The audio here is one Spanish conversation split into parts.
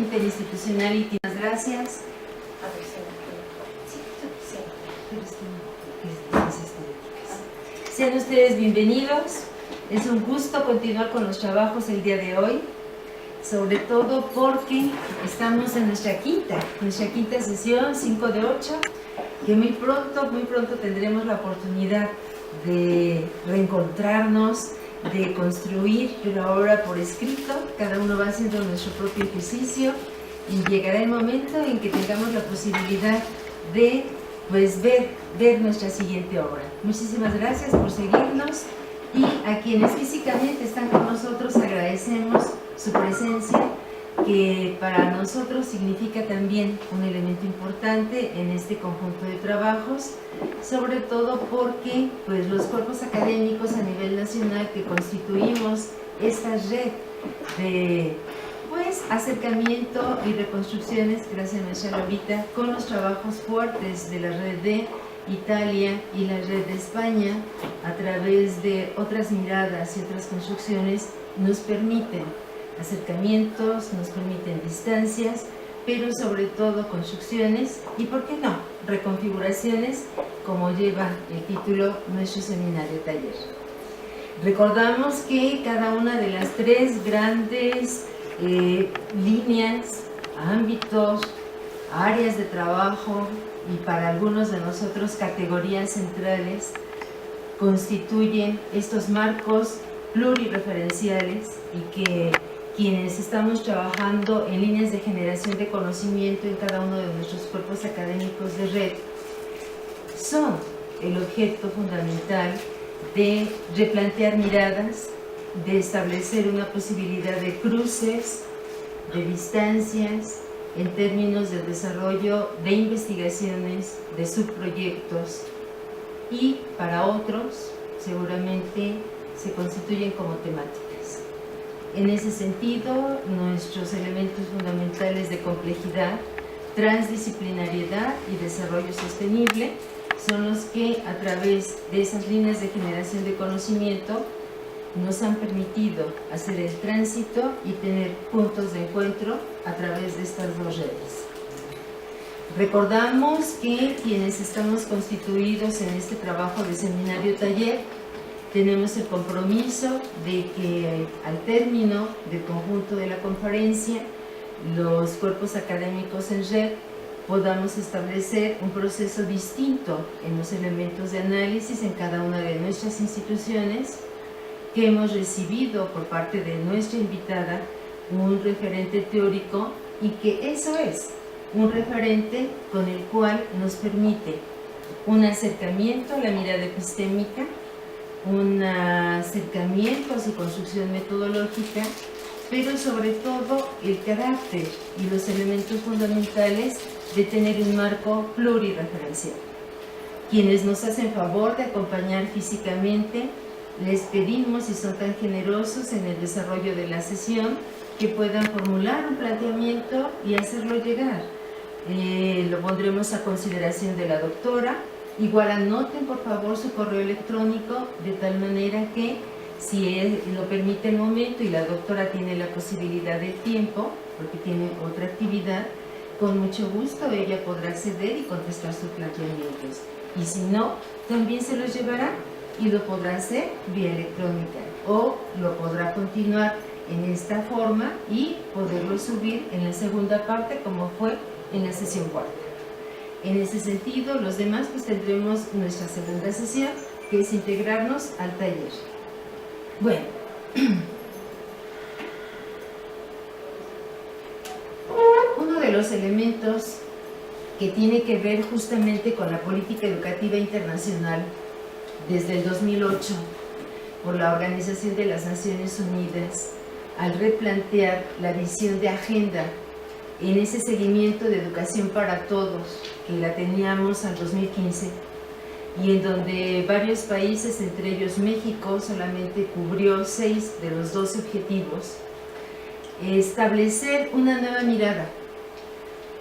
Interinstitucionality. Gracias. Sean ustedes bienvenidos. Es un gusto continuar con los trabajos el día de hoy, sobre todo porque estamos en nuestra quinta sesión, 5 de 8, que muy pronto tendremos la oportunidad de reencontrarnos, de construir, pero ahora por escrito, cada uno va haciendo nuestro propio ejercicio y llegará el momento en que tengamos la posibilidad de ver nuestra siguiente obra. Muchísimas gracias por seguirnos y a quienes físicamente están con nosotros agradecemos su presencia, que para nosotros significa también un elemento importante en este conjunto de trabajos, sobre todo porque los cuerpos académicos a nivel nacional que constituimos esta red de acercamiento y reconstrucciones, gracias a nuestra Lolita, con los trabajos fuertes de la red de Italia y la red de España, a través de otras miradas y otras construcciones, nos permiten acercamientos, nos permiten distancias, pero sobre todo construcciones y, ¿por qué no?, reconfiguraciones, como lleva el título nuestro seminario taller. Recordamos que cada una de las tres grandes líneas, ámbitos, áreas de trabajo y para algunos de nosotros categorías centrales constituyen estos marcos plurireferenciales y que quienes estamos trabajando en líneas de generación de conocimiento en cada uno de nuestros cuerpos académicos de red son el objeto fundamental de replantear miradas, de establecer una posibilidad de cruces, de distancias, en términos de desarrollo de investigaciones, de subproyectos, y para otros seguramente se constituyen como temáticas. En ese sentido, nuestros elementos fundamentales de complejidad, transdisciplinariedad y desarrollo sostenible son los que, a través de esas líneas de generación de conocimiento, nos han permitido hacer el tránsito y tener puntos de encuentro a través de estas dos redes. Recordamos que quienes estamos constituidos en este trabajo de seminario taller tenemos el compromiso de que al término del conjunto de la conferencia, los cuerpos académicos en red podamos establecer un proceso distinto en los elementos de análisis en cada una de nuestras instituciones, que hemos recibido por parte de nuestra invitada un referente teórico y que eso es un referente con el cual nos permite un acercamiento a la mirada epistémica, un acercamiento a su construcción metodológica, pero sobre todo el carácter y los elementos fundamentales de tener un marco plurireferencial. Quienes nos hacen favor de acompañar físicamente, les pedimos, si son tan generosos en el desarrollo de la sesión, que puedan formular un planteamiento y hacerlo llegar. Lo pondremos a consideración de la doctora. Igual anoten por favor su correo electrónico, de tal manera que, si lo permite el momento y la doctora tiene la posibilidad del tiempo, porque tiene otra actividad, con mucho gusto ella podrá acceder y contestar sus planteamientos. Y si no, también se los llevará y lo podrá hacer vía electrónica, o lo podrá continuar en esta forma y poderlo subir en la segunda parte, como fue en la sesión cuarta. En ese sentido, los demás tendremos nuestra segunda sesión, que es integrarnos al taller. Bueno, uno de los elementos que tiene que ver justamente con la política educativa internacional desde el 2008 por la Organización de las Naciones Unidas, al replantear la visión de agenda en ese seguimiento de educación para todos que la teníamos al 2015 y en donde varios países, entre ellos México, solamente cubrió 6 de los 12 objetivos, establecer una nueva mirada,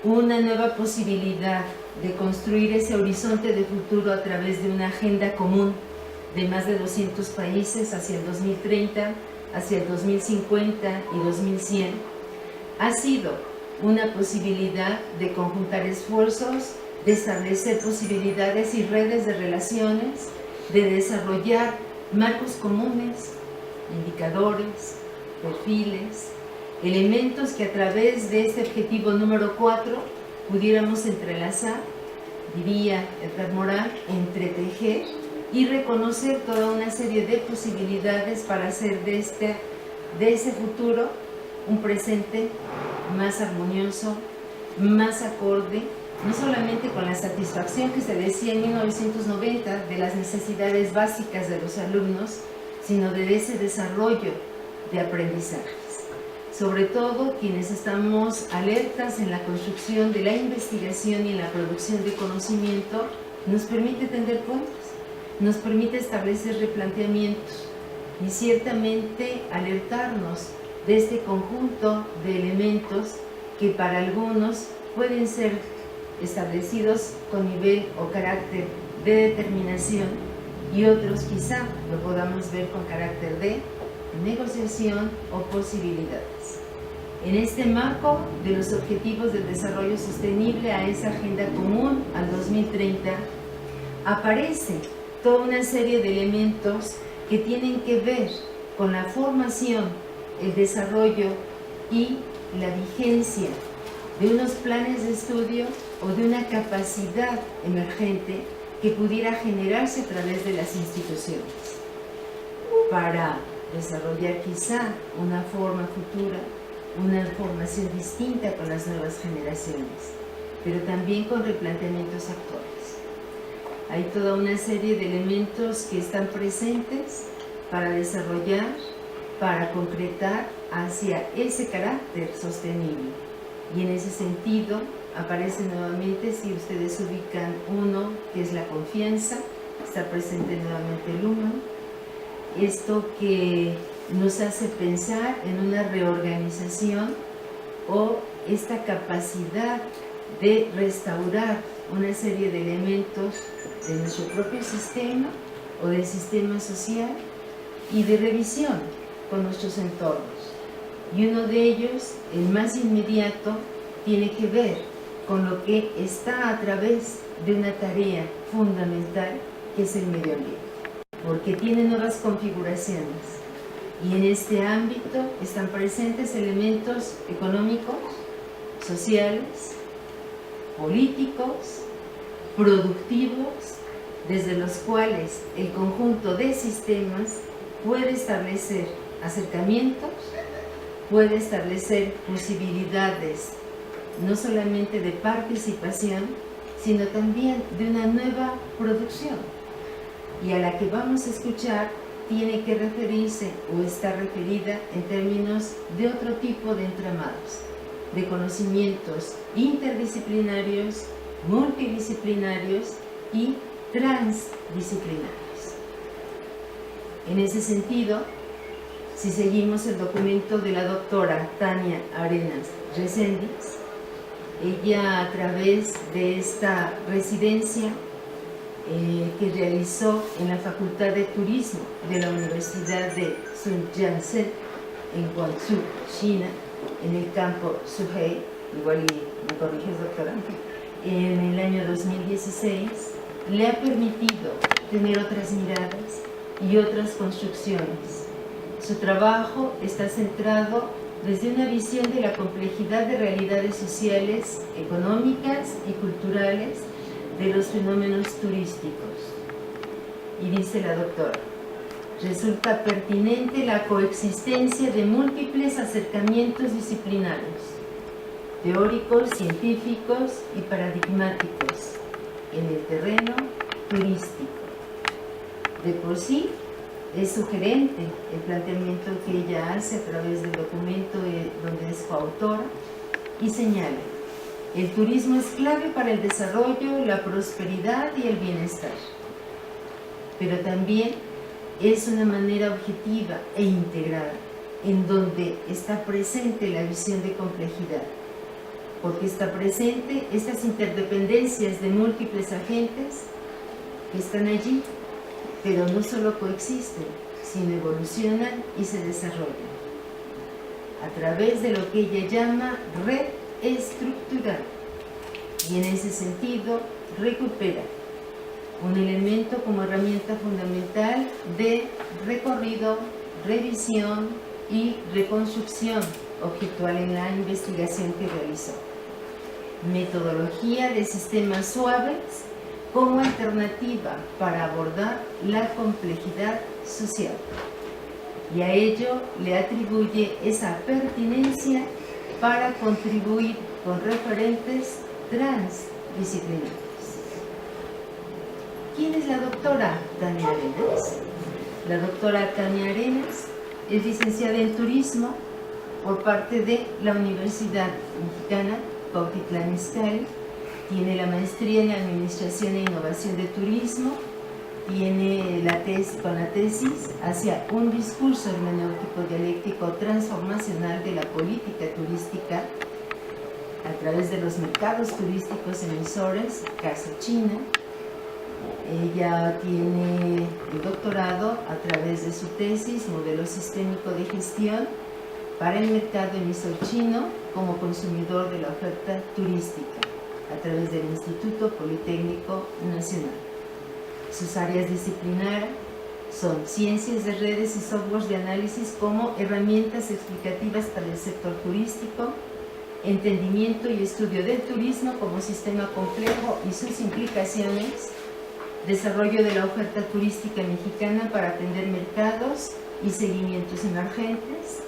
una nueva posibilidad de construir ese horizonte de futuro a través de una agenda común de más de 200 países hacia el 2030, hacia el 2050 y 2100, ha sido una posibilidad de conjuntar esfuerzos, de establecer posibilidades y redes de relaciones, de desarrollar marcos comunes, indicadores, perfiles, elementos que a través de este objetivo número 4 pudiéramos entrelazar, diría Edgar Morin, entretejer y reconocer toda una serie de posibilidades para hacer de ese futuro un presente más armonioso, más acorde, no solamente con la satisfacción que se decía en 1990 de las necesidades básicas de los alumnos, sino de ese desarrollo de aprendizajes. Sobre todo quienes estamos alertas en la construcción de la investigación y en la producción de conocimiento, nos permite tender puentes, nos permite establecer replanteamientos y ciertamente alertarnos de este conjunto de elementos que para algunos pueden ser establecidos con nivel o carácter de determinación y otros quizá lo podamos ver con carácter de negociación o posibilidades. En este marco de los objetivos del desarrollo sostenible a esa agenda común al 2030 aparece toda una serie de elementos que tienen que ver con la formación, el desarrollo y la vigencia de unos planes de estudio o de una capacidad emergente que pudiera generarse a través de las instituciones para desarrollar quizá una forma futura, una formación distinta con las nuevas generaciones, pero también con replanteamientos actuales. Hay toda una serie de elementos que están presentes para desarrollar, para concretar hacia ese carácter sostenible. Y en ese sentido aparece nuevamente, si ustedes ubican uno, que es la confianza, está presente nuevamente el humano, esto que nos hace pensar en una reorganización o esta capacidad de restaurar una serie de elementos de nuestro propio sistema o del sistema social y de revisión con nuestros entornos. Y uno de ellos, el más inmediato, tiene que ver con lo que está a través de una tarea fundamental que es el medio ambiente, porque tiene nuevas configuraciones y en este ámbito están presentes elementos económicos, sociales, políticos, productivos, desde los cuales el conjunto de sistemas puede establecer acercamientos, puede establecer posibilidades no solamente de participación, sino también de una nueva producción. Y a la que vamos a escuchar tiene que referirse o está referida en términos de otro tipo de entramados, de conocimientos interdisciplinarios, multidisciplinarios y transdisciplinarios. En ese sentido, si seguimos el documento de la doctora Tania Arenas Reséndiz, ella a través de esta residencia que realizó en la Facultad de Turismo de la Universidad de Sun Yat-sen en Guangzhou, China, en el campo Suhei, igual y me corriges, doctora, en el año 2016, le ha permitido tener otras miradas y otras construcciones. Su trabajo está centrado desde una visión de la complejidad de realidades sociales, económicas y culturales de los fenómenos turísticos. Y dice la doctora, resulta pertinente la coexistencia de múltiples acercamientos disciplinarios, teóricos, científicos y paradigmáticos en el terreno turístico. De por sí, es sugerente el planteamiento que ella hace a través del documento donde es coautora y señala: el turismo es clave para el desarrollo, la prosperidad y el bienestar, pero también es una manera objetiva e integrada en donde está presente la visión de complejidad, porque está presente estas interdependencias de múltiples agentes que están allí, pero no solo coexisten, sino evolucionan y se desarrollan a través de lo que ella llama red estructural y en ese sentido recupera un elemento como herramienta fundamental de recorrido, revisión y reconstrucción objetual en la investigación que realizó. Metodología de sistemas suaves como alternativa para abordar la complejidad social. Y a ello le atribuye esa pertinencia para contribuir con referentes transdisciplinarios. ¿Quién es la doctora Tania Arenas? La doctora Tania Arenas es licenciada en Turismo por parte de la Universidad Mexicana Cuautitlán Izcalli, tiene la maestría en Administración e Innovación de Turismo, tiene con la tesis hacia un discurso hermenéutico dialéctico transformacional de la política turística a través de los mercados turísticos emisores, caso China. Ella tiene el doctorado a través de su tesis Modelo Sistémico de Gestión para el mercado emisor chino como consumidor de la oferta turística a través del Instituto Politécnico Nacional. Sus áreas disciplinares son ciencias de redes y softwares de análisis como herramientas explicativas para el sector turístico, entendimiento y estudio del turismo como sistema complejo y sus implicaciones, desarrollo de la oferta turística mexicana para atender mercados y seguimientos emergentes,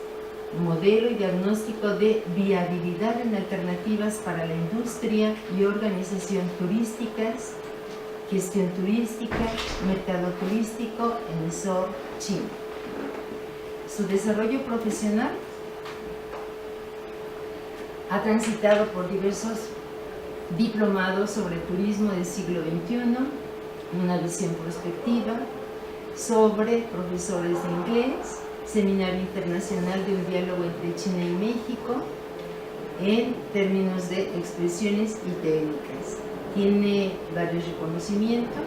modelo y diagnóstico de viabilidad en alternativas para la industria y organización turísticas, gestión turística, mercado turístico, emisor chino. Su desarrollo profesional ha transitado por diversos diplomados sobre turismo del siglo XXI, una visión prospectiva, sobre profesores de inglés, Seminario Internacional de un Diálogo entre China y México, en términos de expresiones y técnicas. Tiene varios reconocimientos,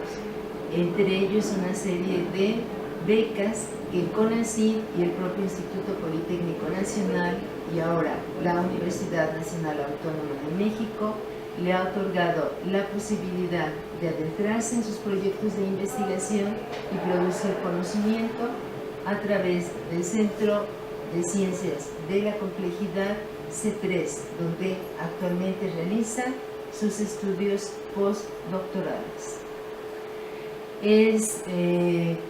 entre ellos una serie de becas que el CONACYT y el propio Instituto Politécnico Nacional y ahora la Universidad Nacional Autónoma de México le ha otorgado la posibilidad de adentrarse en sus proyectos de investigación y producir conocimiento a través del Centro de Ciencias de la Complejidad C3, donde actualmente realiza sus estudios postdoctorales. Es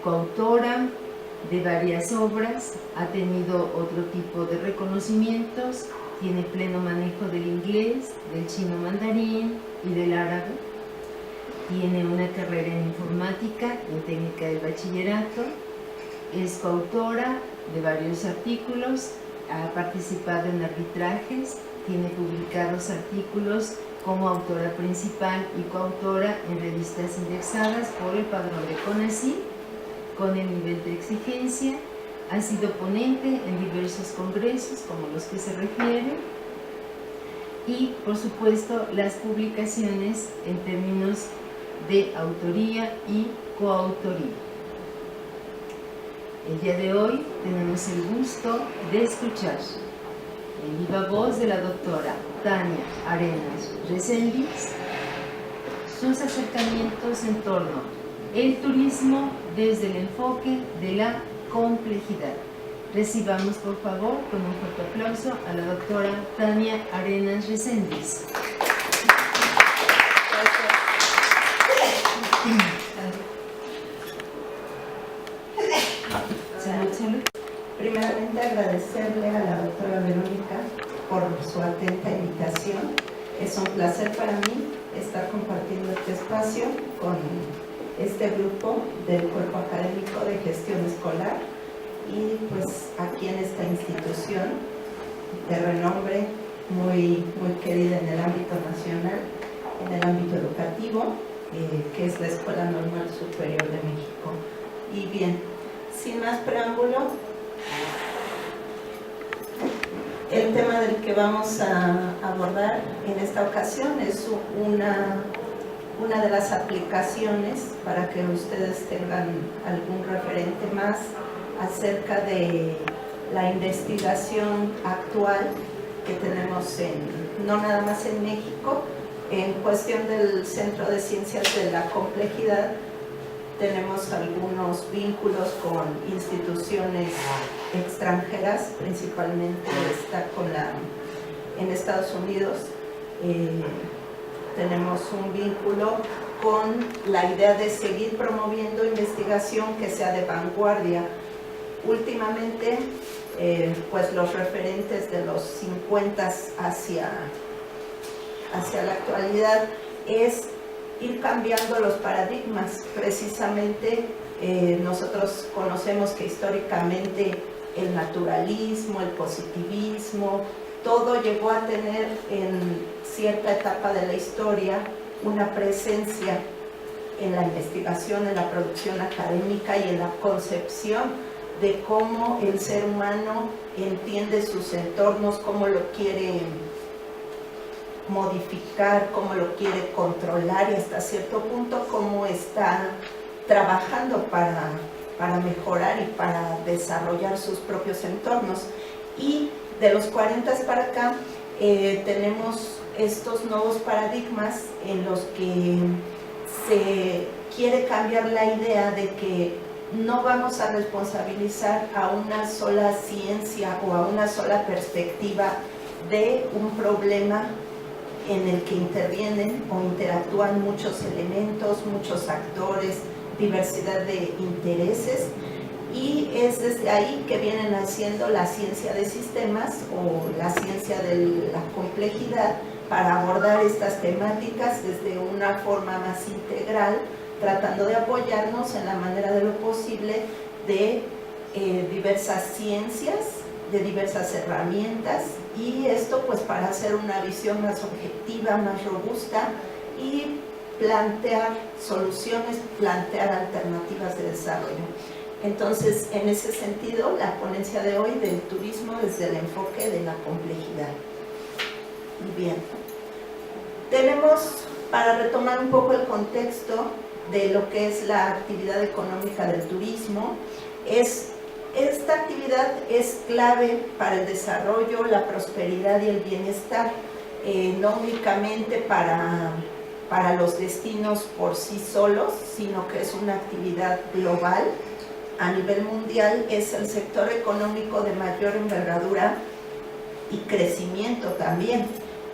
coautora de varias obras, ha tenido otro tipo de reconocimientos, tiene pleno manejo del inglés, del chino mandarín y del árabe, tiene una carrera en informática, en técnica del bachillerato, es coautora de varios artículos, ha participado en arbitrajes, tiene publicados artículos como autora principal y coautora en revistas indexadas por el padrón de CONACYT con el nivel de exigencia, ha sido ponente en diversos congresos como los que se refieren y por supuesto las publicaciones en términos de autoría y coautoría. El día de hoy tenemos el gusto de escuchar en viva voz de la doctora Tania Arenas Reséndiz sus acercamientos en torno al turismo desde el enfoque de la complejidad. Recibamos por favor con un fuerte aplauso a la doctora Tania Arenas Reséndiz. Salud. Primeramente agradecerle a la doctora Verónica por su atenta invitación. Es un placer para mí estar compartiendo este espacio con este grupo del Cuerpo Académico de Gestión Escolar y pues aquí en esta institución de renombre muy querida en el ámbito nacional, en el ámbito educativo, que es la Escuela Normal Superior de México. Y bien, sin más preámbulo, el tema del que vamos a abordar en esta ocasión es una de las aplicaciones para que ustedes tengan algún referente más acerca de la investigación actual que tenemos no nada más en México. En cuestión del Centro de Ciencias de la Complejidad, tenemos algunos vínculos con instituciones extranjeras, principalmente está en Estados Unidos. Tenemos un vínculo con la idea de seguir promoviendo investigación que sea de vanguardia. Últimamente, pues los referentes de los 50 hacia la actualidad es ir cambiando los paradigmas. Precisamente nosotros conocemos que históricamente el naturalismo, el positivismo, todo llegó a tener en cierta etapa de la historia una presencia en la investigación, en la producción académica y en la concepción de cómo el ser humano entiende sus entornos, cómo lo quiere modificar, cómo lo quiere controlar y hasta cierto punto cómo está trabajando para mejorar y para desarrollar sus propios entornos. Y de los 40 para acá tenemos estos nuevos paradigmas en los que se quiere cambiar la idea de que no vamos a responsabilizar a una sola ciencia o a una sola perspectiva de un problema en el que intervienen o interactúan muchos elementos, muchos actores, diversidad de intereses, y es desde ahí que vienen haciendo la ciencia de sistemas o la ciencia de la complejidad para abordar estas temáticas desde una forma más integral, tratando de apoyarnos en la manera de lo posible de diversas ciencias, de diversas herramientas, y esto pues para hacer una visión más objetiva, más robusta y plantear soluciones, plantear alternativas de desarrollo. Entonces, en ese sentido, la ponencia de hoy del turismo desde el enfoque de la complejidad. Y bien, tenemos, para retomar un poco el contexto de lo que es la actividad económica del turismo, esta actividad es clave para el desarrollo, la prosperidad y el bienestar, no únicamente para los destinos por sí solos, sino que es una actividad global. A nivel mundial es el sector económico de mayor envergadura y crecimiento también.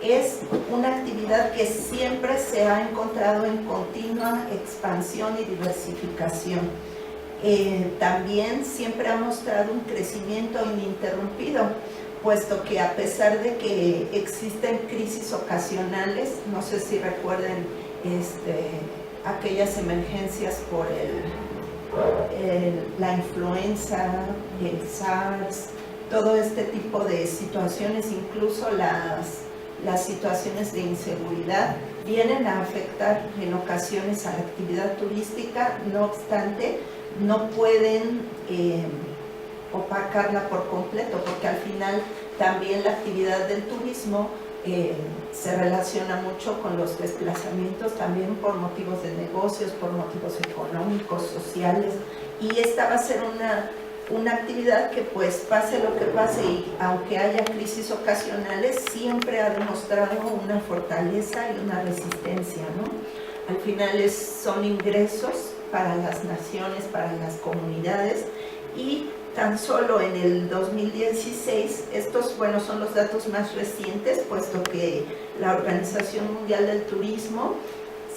Es una actividad que siempre se ha encontrado en continua expansión y diversificación. También siempre ha mostrado un crecimiento ininterrumpido, puesto que a pesar de que existen crisis ocasionales, no sé si recuerden aquellas emergencias por la influenza, el SARS, todo este tipo de situaciones, incluso las situaciones de inseguridad, vienen a afectar en ocasiones a la actividad turística. No obstante, no pueden opacarla por completo, porque al final también la actividad del turismo se relaciona mucho con los desplazamientos, también por motivos de negocios, por motivos económicos, sociales, y esta va a ser una actividad que pues pase lo que pase y aunque haya crisis ocasionales, siempre ha demostrado una fortaleza y una resistencia, ¿no? Al final son ingresos para las naciones, para las comunidades, y tan solo en el 2016, estos son los datos más recientes, puesto que la Organización Mundial del Turismo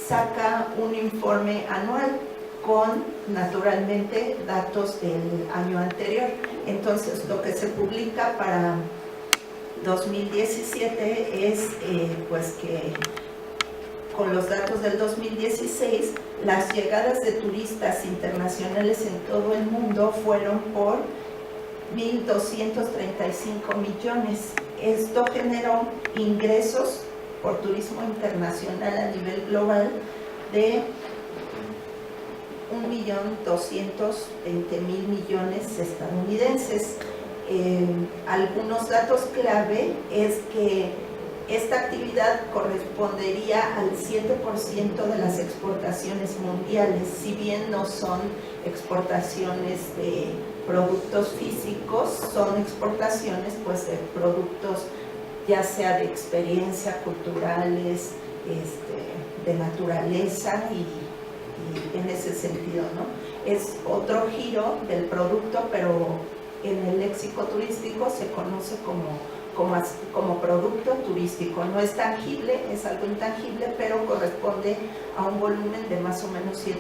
saca un informe anual con, naturalmente, datos del año anterior. Entonces, lo que se publica para 2017 es pues que con los datos del 2016, las llegadas de turistas internacionales en todo el mundo fueron por 1.235 millones. Esto generó ingresos por turismo internacional a nivel global de 1.220.000 millones estadounidenses. Algunos datos clave es que esta actividad correspondería al 7% de las exportaciones mundiales, si bien no son exportaciones de productos físicos, son exportaciones pues de productos ya sea de experiencia, culturales, de naturaleza y en ese sentido, ¿no? Es otro giro del producto, pero en el léxico turístico se conoce como producto turístico. No es tangible, es algo intangible, pero corresponde a un volumen de más o menos 7%,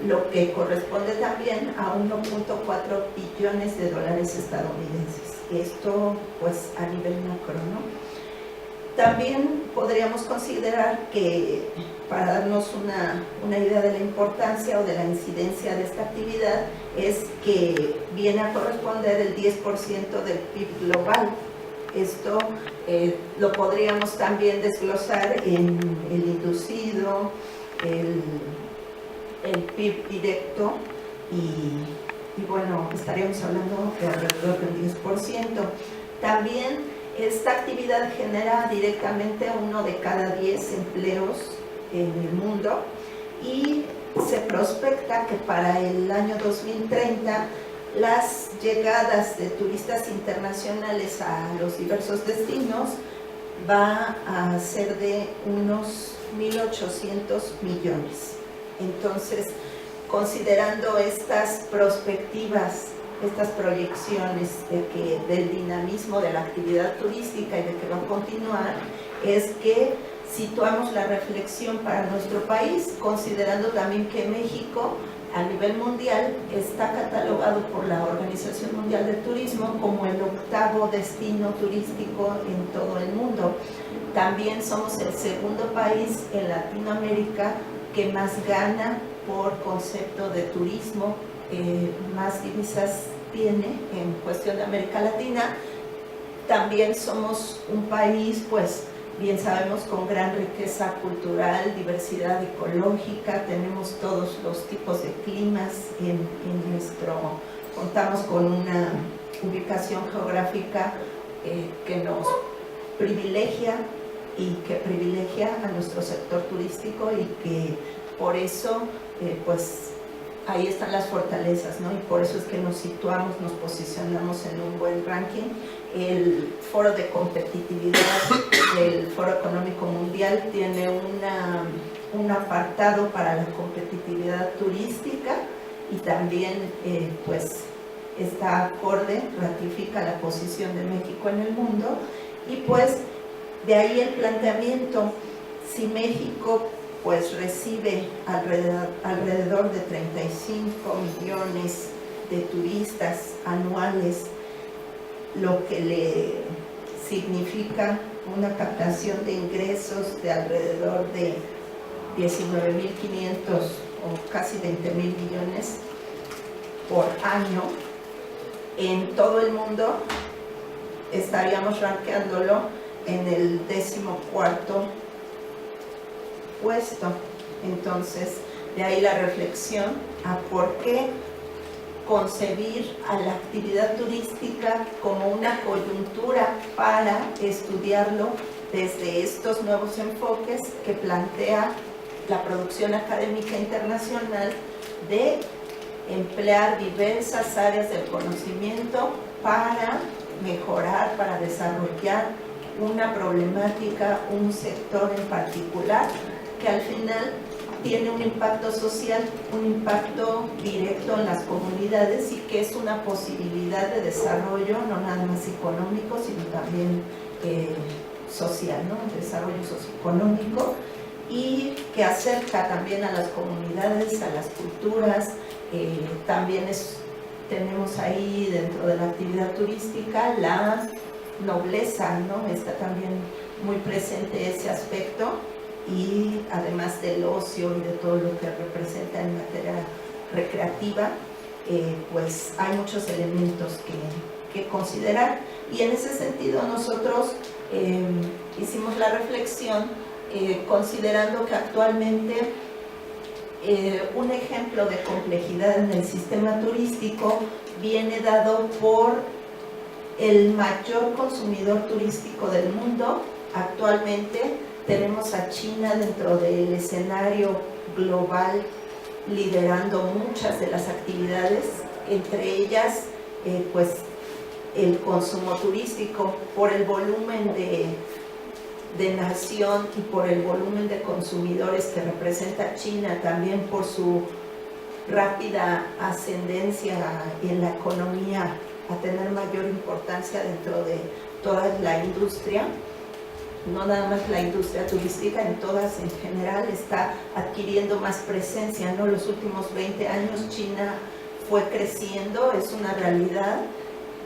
lo que corresponde también a 1.4 billones de dólares estadounidenses. Esto pues a nivel macro, ¿no? También podríamos considerar que, para darnos una idea de la importancia o de la incidencia de esta actividad, es que viene a corresponder el 10% del PIB global. Esto lo podríamos también desglosar en el inducido, el PIB directo y bueno, estaríamos hablando de alrededor del 10%. También esta actividad genera directamente 1 de cada 10 empleos en el mundo y se prospecta que para el año 2030 las llegadas de turistas internacionales a los diversos destinos va a ser de unos 1.800 millones. Entonces, considerando estas perspectivas, estas proyecciones del dinamismo de la actividad turística y de que va a continuar, es que situamos la reflexión para nuestro país, considerando también que México a nivel mundial está catalogado por la Organización Mundial del Turismo como el 8º destino turístico en todo el mundo. También somos el 2º país en Latinoamérica que más gana por concepto de turismo, más divisas tiene en cuestión de América Latina. También somos un país, pues bien sabemos, con gran riqueza cultural, diversidad ecológica, tenemos todos los tipos de climas contamos con una ubicación geográfica que nos privilegia y que privilegia a nuestro sector turístico y que por eso pues ahí están las fortalezas, ¿no? Y por eso es que nos situamos, nos posicionamos en un buen ranking. El Foro de Competitividad del Foro Económico Mundial tiene un apartado para la competitividad turística y también pues está acorde, ratifica la posición de México en el mundo y pues de ahí el planteamiento, si México pues recibe alrededor de 35 millones de turistas anuales, lo que le significa una captación de ingresos de alrededor de 19.500 o casi 20.000 millones por año. En todo el mundo estaríamos rankeándolo en el 14º puesto. Entonces, de ahí la reflexión a por qué concebir a la actividad turística como una coyuntura para estudiarlo desde estos nuevos enfoques que plantea la producción académica internacional de emplear diversas áreas del conocimiento para mejorar, para desarrollar una problemática, un sector en particular que al final tiene un impacto social, un impacto directo en las comunidades y que es una posibilidad de desarrollo no nada más económico, sino también social, ¿no? Desarrollo socioeconómico y que acerca también a las comunidades, a las culturas. También tenemos ahí dentro de la actividad turística la nobleza, ¿no? Está también muy presente ese aspecto y además del ocio y de todo lo que representa en materia recreativa, pues hay muchos elementos que considerar y en ese sentido nosotros hicimos la reflexión considerando que actualmente un ejemplo de complejidad en el sistema turístico viene dado por el mayor consumidor turístico del mundo. Actualmente tenemos a China dentro del escenario global liderando muchas de las actividades, entre ellas pues el consumo turístico, por el volumen de nación y por el volumen de consumidores que representa China, también por su rápida ascendencia en la economía, a tener mayor importancia dentro de toda la industria, no nada más la industria turística, en todas en general está adquiriendo más presencia, ¿no? Los últimos 20 años China fue creciendo, es una realidad,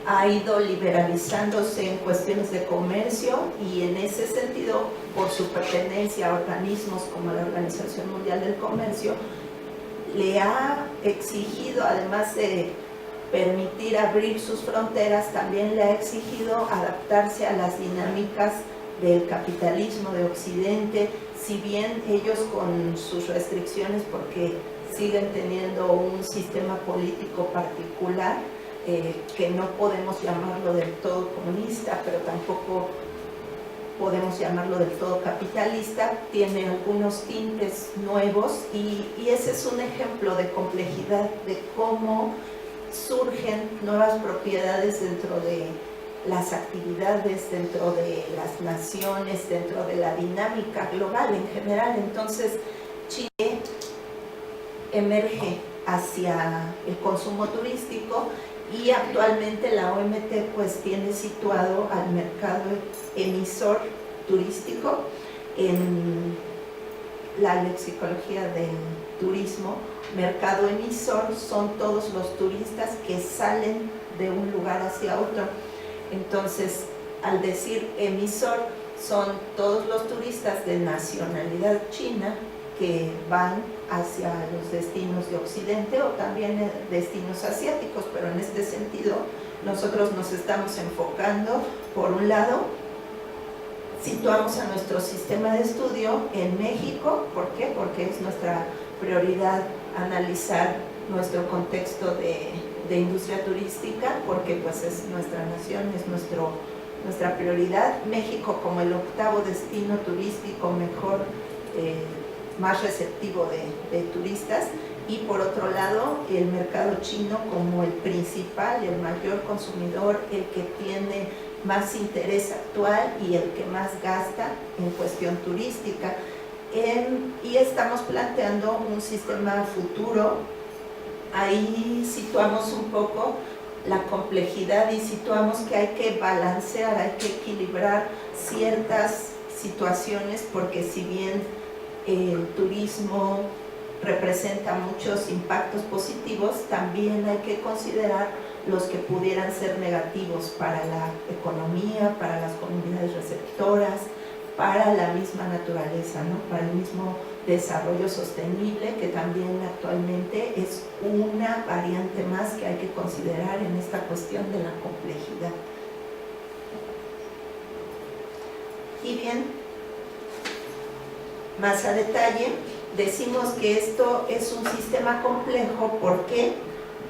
ha ido liberalizándose en cuestiones de comercio y en ese sentido, por su pertenencia a organismos como la Organización Mundial del Comercio, le ha exigido, además de permitir abrir sus fronteras, también le ha exigido adaptarse a las dinámicas del capitalismo de Occidente, si bien ellos con sus restricciones, porque siguen teniendo un sistema político particular, que no podemos llamarlo del todo comunista, pero tampoco podemos llamarlo del todo capitalista, tiene algunos tintes nuevos y ese es un ejemplo de complejidad de cómo surgen nuevas propiedades dentro de las actividades, dentro de las naciones, dentro de la dinámica global en general. Entonces, Chile emerge hacia el consumo turístico y actualmente la OMT pues tiene situado al mercado emisor turístico en la lexicología del turismo. Mercado emisor son todos los turistas que salen de un lugar hacia otro. Entonces, al decir emisor, son todos los turistas de nacionalidad china que van hacia los destinos de Occidente o también destinos asiáticos, pero en este sentido nosotros nos estamos enfocando, por un lado, situamos a nuestro sistema de estudio en México. ¿Por qué? Porque es nuestra prioridad analizar nuestro contexto de industria turística, porque pues es nuestra nación, es nuestra prioridad. México como el octavo destino turístico mejor, más receptivo de turistas, y por otro lado el mercado chino como el principal, el mayor consumidor, el que tiene más interés actual y el que más gasta en cuestión turística. Y estamos planteando un sistema futuro. Ahí situamos un poco la complejidad y situamos que hay que balancear, hay que equilibrar ciertas situaciones, porque si bien el turismo representa muchos impactos positivos, también hay que considerar los que pudieran ser negativos para la economía, para las comunidades receptoras, para la misma naturaleza, ¿no? Para el mismo desarrollo sostenible, que también actualmente es una variante más que hay que considerar en esta cuestión de la complejidad. Y bien, más a detalle, decimos que esto es un sistema complejo. ¿Por qué?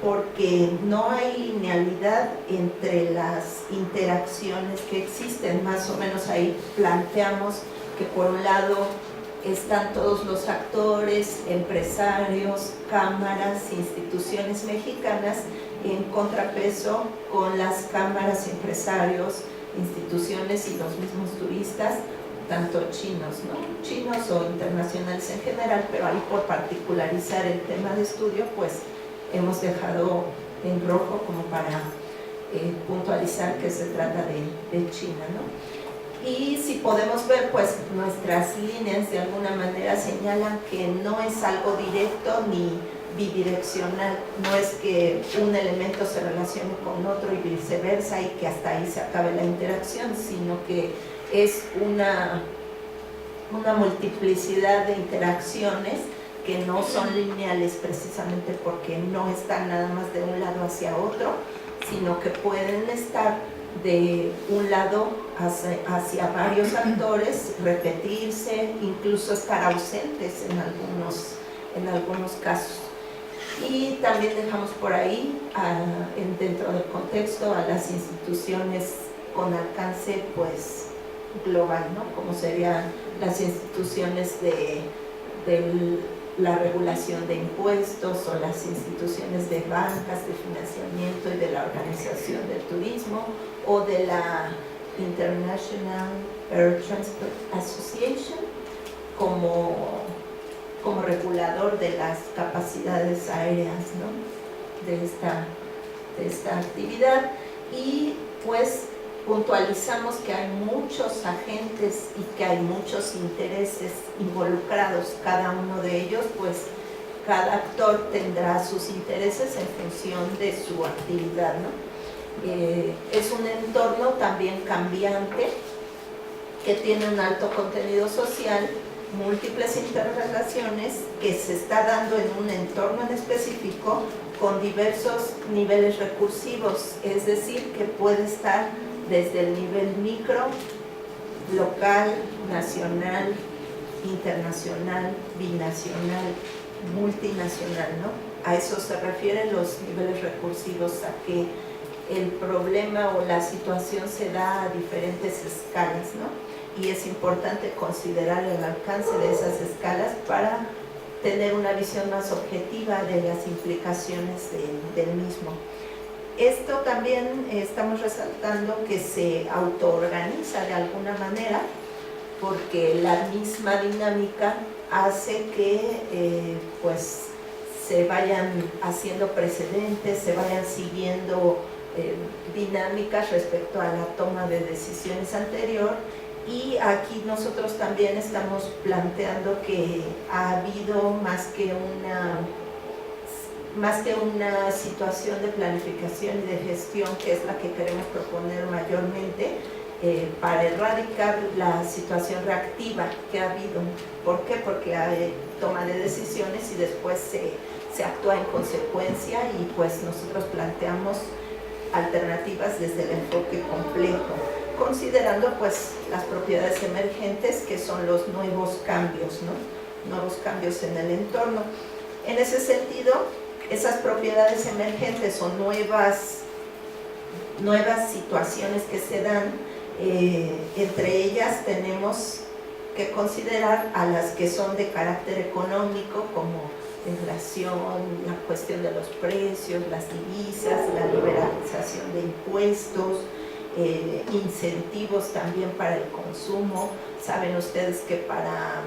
Porque no hay linealidad entre las interacciones que existen. Más o menos ahí planteamos que por un lado están todos los actores, empresarios, cámaras, instituciones mexicanas, en contrapeso con las cámaras, empresarios, instituciones y los mismos turistas, tanto chinos, ¿no? Chinos o internacionales en general, pero ahí por particularizar el tema de estudio, pues hemos dejado en rojo como para puntualizar que se trata de China, ¿no? Y si podemos ver, pues nuestras líneas de alguna manera señalan que no es algo directo ni bidireccional, no es que un elemento se relacione con otro y viceversa y que hasta ahí se acabe la interacción, sino que es una multiplicidad de interacciones que no son lineales, precisamente porque no están nada más de un lado hacia otro, sino que pueden estar de un lado hacia varios actores, repetirse, incluso estar ausentes en algunos casos. Y también dejamos por ahí, dentro del contexto, a las instituciones con alcance pues global, ¿no? Como serían las instituciones del la regulación de impuestos o las instituciones de bancas de financiamiento y de la Organización del Turismo o de la International Air Transport Association como regulador de las capacidades aéreas, ¿no?, de esta actividad. Y pues puntualizamos que hay muchos agentes y que hay muchos intereses involucrados. Cada uno de ellos, pues cada actor tendrá sus intereses en función de su actividad, ¿no? Es un entorno también cambiante que tiene un alto contenido social, múltiples interrelaciones, que se está dando en un entorno en específico con diversos niveles recursivos, es decir, que puede estar desde el nivel micro, local, nacional, internacional, binacional, multinacional, ¿no? A eso se refieren los niveles recursivos, a que el problema o la situación se da a diferentes escalas, ¿no? Y es importante considerar el alcance de esas escalas para tener una visión más objetiva de las implicaciones del mismo. Esto también estamos resaltando que se autoorganiza de alguna manera, porque la misma dinámica hace que pues se vayan haciendo precedentes, se vayan siguiendo dinámicas respecto a la toma de decisiones anterior. Y aquí nosotros también estamos planteando que ha habido más que una situación de planificación y de gestión, que es la que queremos proponer mayormente, para erradicar la situación reactiva que ha habido. ¿Por qué? Porque hay toma de decisiones y después se actúa en consecuencia, y pues nosotros planteamos alternativas desde el enfoque complejo, considerando pues las propiedades emergentes, que son los nuevos cambios, ¿no? Nuevos cambios en el entorno. En ese sentido, esas propiedades emergentes o nuevas situaciones que se dan, entre ellas tenemos que considerar a las que son de carácter económico, como inflación, la cuestión de los precios, las divisas, la liberalización de impuestos, incentivos también para el consumo. Saben ustedes que para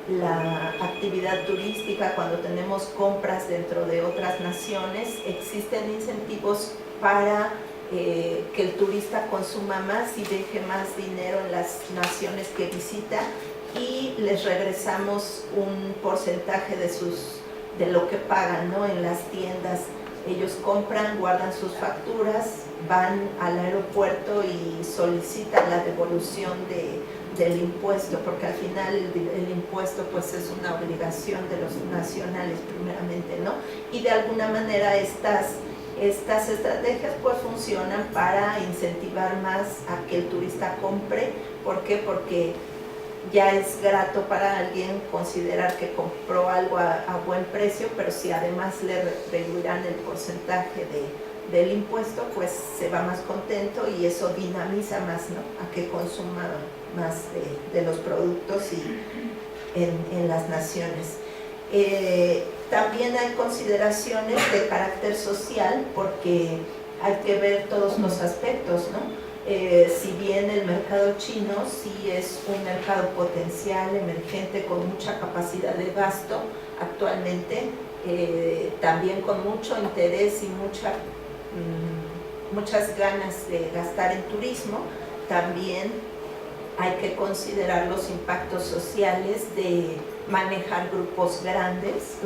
la actividad turística, cuando tenemos compras dentro de otras naciones, existen incentivos para que el turista consuma más y deje más dinero en las naciones que visita, y les regresamos un porcentaje de lo que pagan, ¿no?, en las tiendas. Ellos compran, guardan sus facturas, van al aeropuerto y solicitan la devolución del impuesto, porque al final el impuesto pues es una obligación de los nacionales primeramente, ¿no? Y de alguna manera estas estrategias pues funcionan para incentivar más a que el turista compre. ¿Por qué? Porque ya es grato para alguien considerar que compró algo a buen precio, pero si además le reducirán el porcentaje del impuesto, pues se va más contento, y eso dinamiza más, ¿no?, a que consuma más de los productos y en las naciones. También hay consideraciones de carácter social, porque hay que ver todos los aspectos, ¿no? Si bien el mercado chino sí es un mercado potencial, emergente, con mucha capacidad de gasto actualmente, también con mucho interés y muchas ganas de gastar en turismo, también hay que considerar los impactos sociales de manejar grupos grandes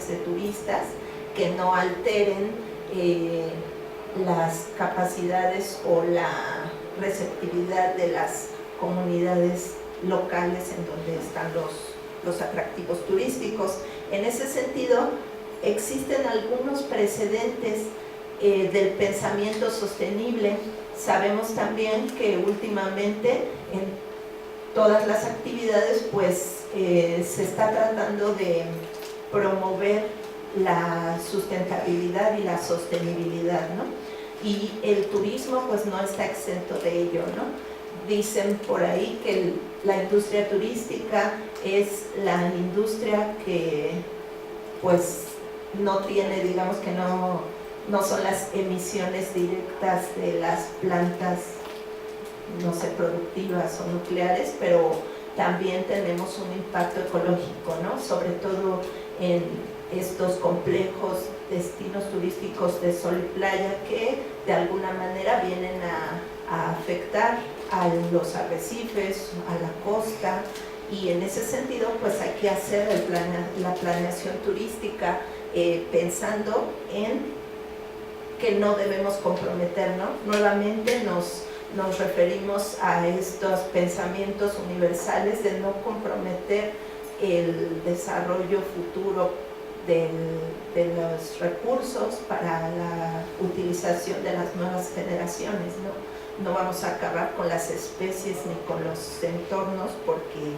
de turistas, que no alteren las capacidades o la receptividad de las comunidades locales en donde están los atractivos turísticos. En ese sentido, existen algunos precedentes del pensamiento sostenible. Sabemos también que últimamente en todas las actividades pues se está tratando de promover la sustentabilidad y la sostenibilidad, ¿no? Y el turismo pues no está exento de ello, ¿no? Dicen por ahí que la industria turística es la industria que pues no tiene, digamos que no son las emisiones directas de las plantas, no sé, productivas o nucleares, pero también tenemos un impacto ecológico, ¿no? Sobre todo en estos complejos destinos turísticos de sol y playa que de alguna manera vienen a afectar a los arrecifes, a la costa, y en ese sentido pues hay que hacer la planeación turística pensando en que no debemos comprometer, ¿no? Nuevamente nos referimos a estos pensamientos universales de no comprometer el desarrollo futuro de los recursos para la utilización de las nuevas generaciones, ¿no? No vamos a acabar con las especies ni con los entornos porque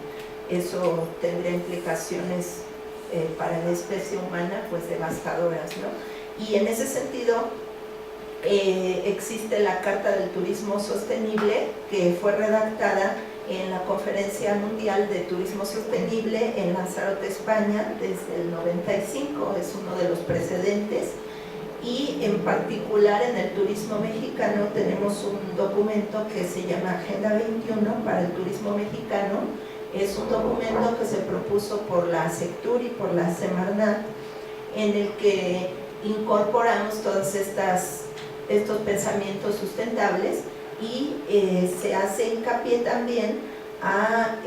eso tendría implicaciones para la especie humana pues devastadoras, ¿no? Y en ese sentido existe la Carta del Turismo Sostenible que fue redactada en la Conferencia Mundial de Turismo Sostenible en Lanzarote, España, desde el 95, es uno de los precedentes, y en particular en el turismo mexicano tenemos un documento que se llama Agenda 21 para el turismo mexicano. Es un documento que se propuso por la Sectur y por la Semarnat, en el que incorporamos todos estos pensamientos sustentables y se hace hincapié también a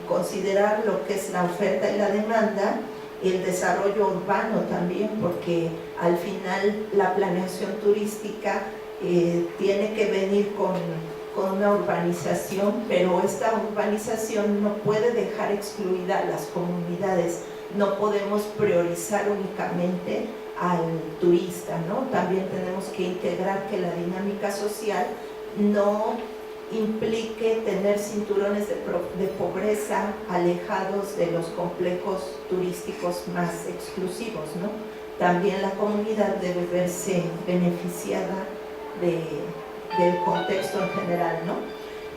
considerar lo que es la oferta y la demanda, el desarrollo urbano también, porque al final la planeación turística tiene que venir con una urbanización, pero esta urbanización no puede dejar excluida a las comunidades, no podemos priorizar únicamente al turista, ¿no? También tenemos que integrar que la dinámica social no implique tener cinturones de pobreza alejados de los complejos turísticos más exclusivos, ¿no? También la comunidad debe verse beneficiada del contexto en general, ¿no?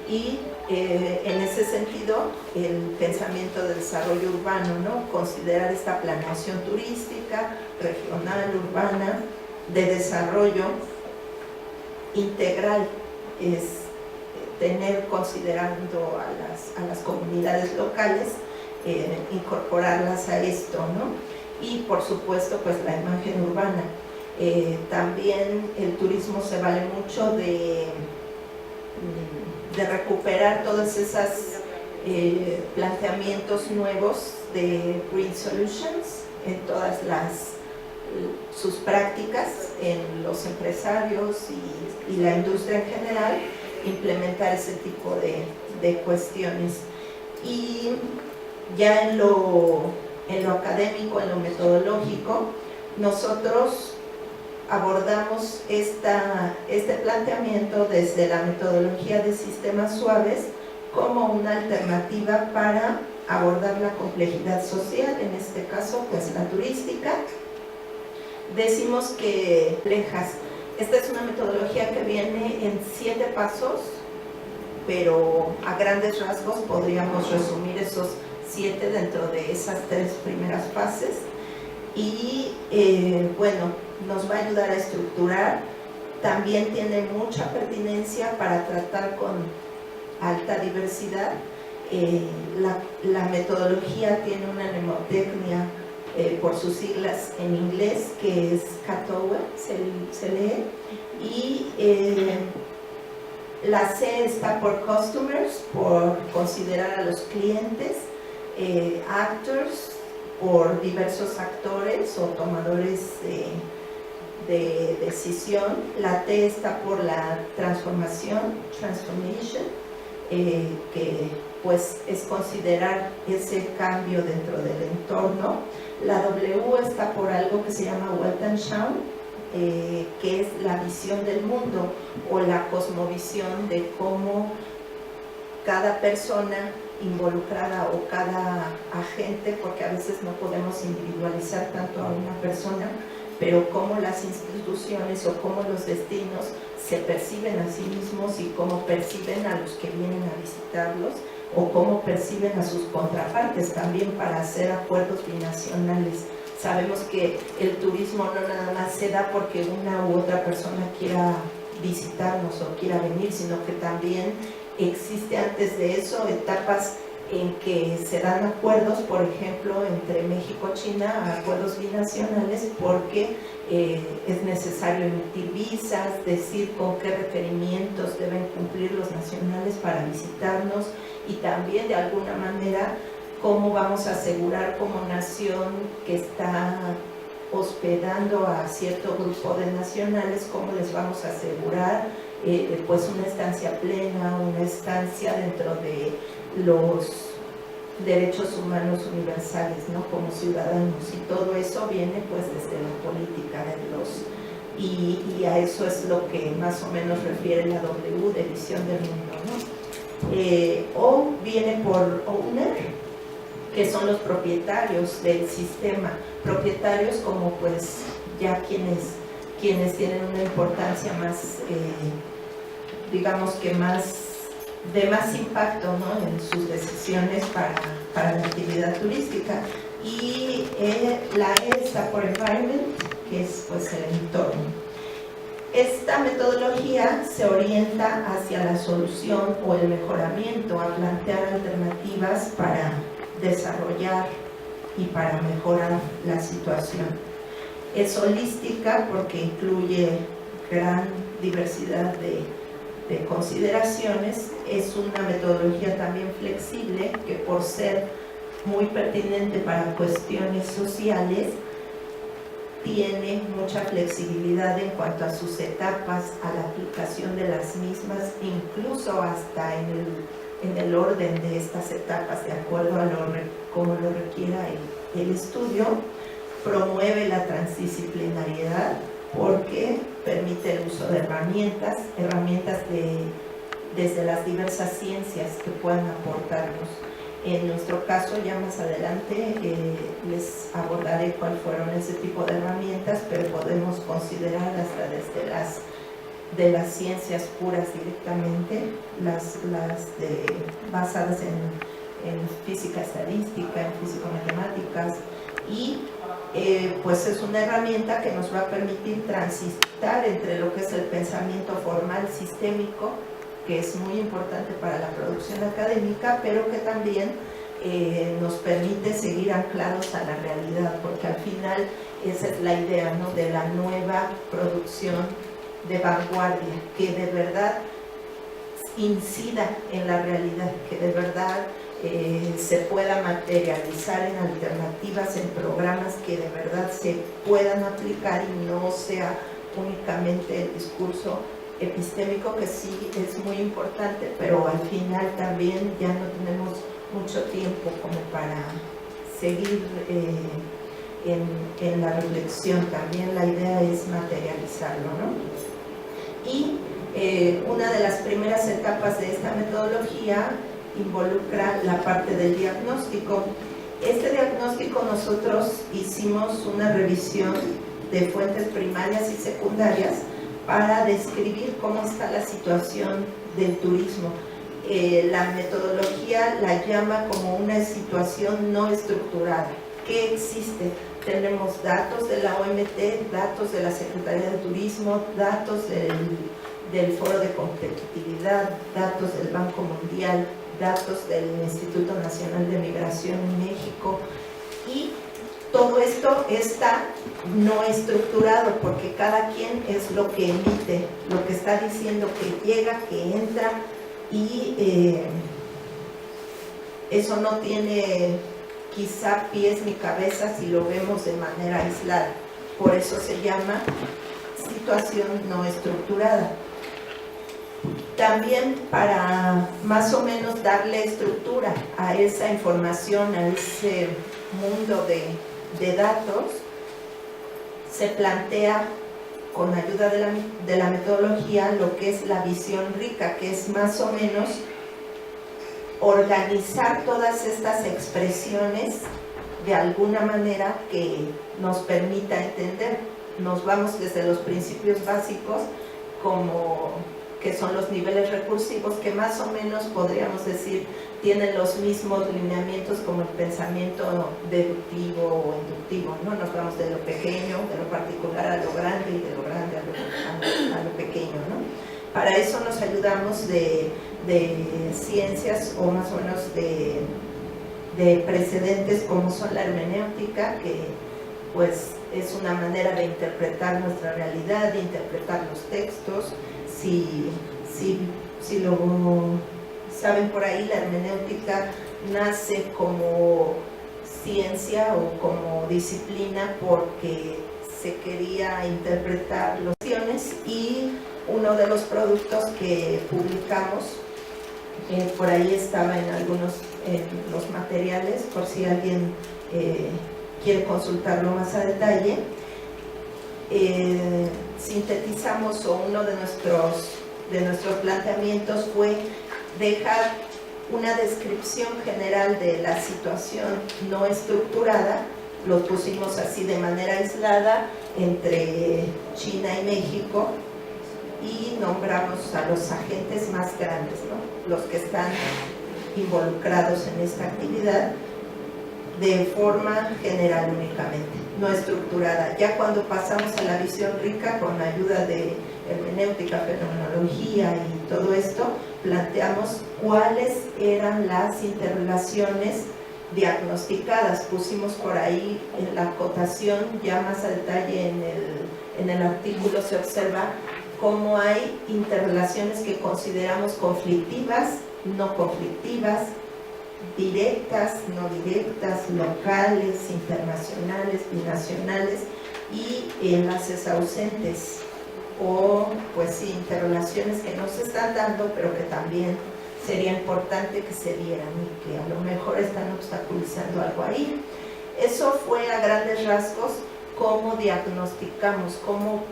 Y en ese sentido, el pensamiento de desarrollo urbano, ¿no? Considerar esta planeación turística, regional, urbana, de desarrollo integral, es tener considerando a las comunidades locales, incorporarlas a esto, ¿no? Y por supuesto, pues la imagen urbana. También el turismo se vale mucho de recuperar todos esos planteamientos nuevos de Green Solutions en todas sus prácticas, en los empresarios y la industria en general, implementar ese tipo de cuestiones. Y ya en lo académico, en lo metodológico, nosotros abordamos este planteamiento desde la metodología de sistemas suaves como una alternativa para abordar la complejidad social, en este caso pues la turística. Decimos que esta es una metodología que viene en 7 pasos, pero a grandes rasgos podríamos resumir esos 7 dentro de esas 3 primeras fases. Y bueno, nos va a ayudar a estructurar, también tiene mucha pertinencia para tratar con alta diversidad. La metodología tiene una mnemotecnia por sus siglas en inglés, que es CATOWA, se lee, y la C está por customers, por considerar a los clientes, actors, por diversos actores o tomadores de decisión. La T está por la transformación, transformation, que pues es considerar ese cambio dentro del entorno. La W está por algo que se llama Weltanschauung, que es la visión del mundo o la cosmovisión de cómo cada persona involucrada o cada agente, porque a veces no podemos individualizar tanto a una persona, pero cómo las instituciones o cómo los destinos se perciben a sí mismos y cómo perciben a los que vienen a visitarlos. o cómo perciben a sus contrapartes también para hacer acuerdos binacionales. Sabemos que el turismo no nada más se da porque una u otra persona quiera visitarnos o quiera venir, sino que también existe antes de eso etapas en que se dan acuerdos, por ejemplo, entre México y China, acuerdos binacionales, porque es necesario emitir visas, decir con qué requerimientos deben cumplir los nacionales para visitarnos, y también de alguna manera cómo vamos a asegurar como nación que está hospedando a cierto grupo de nacionales, cómo les vamos a asegurar pues una estancia plena, una estancia dentro de los derechos humanos universales, ¿no? Como ciudadanos, y todo eso viene pues desde la política de los, y a eso es lo que más o menos refiere la W de visión del mundo, ¿no? O viene por owner, que son los propietarios del sistema, propietarios como pues ya quienes tienen una importancia más, digamos que de más impacto, ¿no? En sus decisiones para la actividad turística. Y la E está por environment, que es pues el entorno. Esta metodología se orienta hacia la solución o el mejoramiento, a plantear alternativas para desarrollar y para mejorar la situación. Es holística porque incluye gran diversidad de consideraciones. Es una metodología también flexible que, por ser muy pertinente para cuestiones sociales, tiene mucha flexibilidad en cuanto a sus etapas, a la aplicación de las mismas, incluso hasta en el orden de estas etapas, de acuerdo a cómo lo requiera el estudio. Promueve la transdisciplinariedad porque permite el uso de herramientas desde las diversas ciencias que puedan aportarnos. En nuestro caso, ya más adelante les abordaré cuáles fueron ese tipo de herramientas, pero podemos considerar hasta desde de las ciencias puras directamente, basadas en física estadística, en físico-matemáticas, y pues es una herramienta que nos va a permitir transitar entre lo que es el pensamiento formal sistémico, que es muy importante para la producción académica, pero que también nos permite seguir anclados a la realidad, porque al final esa es la idea, ¿no? De la nueva producción de vanguardia, que de verdad incida en la realidad, que de verdad se pueda materializar en alternativas, en programas que de verdad se puedan aplicar y no sea únicamente el discurso epistémico, que sí es muy importante, pero al final también ya no tenemos mucho tiempo como para seguir en la reflexión. También la idea es materializarlo, ¿no? Y una de las primeras etapas de esta metodología involucra la parte del diagnóstico. Este diagnóstico nosotros hicimos una revisión de fuentes primarias y secundarias para describir cómo está la situación del turismo. La metodología la llama como una situación no estructurada. ¿Qué existe? Tenemos datos de la OMT, datos de la Secretaría de Turismo, datos del Foro de Competitividad, datos del Banco Mundial, datos del Instituto Nacional de Migración en México, y todo esto está no estructurado porque cada quien es lo que emite, lo que está diciendo, que llega, que entra, y eso no tiene quizá pies ni cabeza si lo vemos de manera aislada. Por eso se llama situación no estructurada. También para más o menos darle estructura a esa información, a ese mundo de datos, se plantea con ayuda de la metodología lo que es la visión rica, que es más o menos organizar todas estas expresiones de alguna manera que nos permita entender. Nos vamos desde los principios básicos, como que son los niveles recursivos, que más o menos podríamos decir tienen los mismos lineamientos como el pensamiento deductivo o inductivo, ¿no? Nos vamos de lo pequeño, de lo particular a lo grande y de lo grande a lo pequeño, ¿no? Para eso nos ayudamos de ciencias o más o menos de precedentes como son la hermenéutica, que pues es una manera de interpretar nuestra realidad, de interpretar los textos. Si lo saben por ahí, la hermenéutica nace como ciencia o como disciplina porque se quería interpretar las acciones, y uno de los productos que publicamos, por ahí estaba en los materiales, por si alguien quiere consultarlo más a detalle, sintetizamos, o uno de nuestros planteamientos fue dejar una descripción general de la situación no estructurada. Lo pusimos así de manera aislada entre China y México, y nombramos a los agentes más grandes, ¿no? Los que están involucrados en esta actividad, de forma general únicamente, no estructurada. Ya cuando pasamos a la visión rica, con la ayuda de hermenéutica, fenomenología y todo esto, planteamos cuáles eran las interrelaciones diagnosticadas. Pusimos por ahí en la acotación, ya más a detalle en el artículo se observa cómo hay interrelaciones que consideramos conflictivas, no conflictivas, directas, no directas, locales, internacionales, binacionales, y enlaces ausentes, o pues sí, interrelaciones que no se están dando pero que también sería importante que se dieran y que a lo mejor están obstaculizando algo ahí. Eso fue a grandes rasgos cómo diagnosticamos, cómo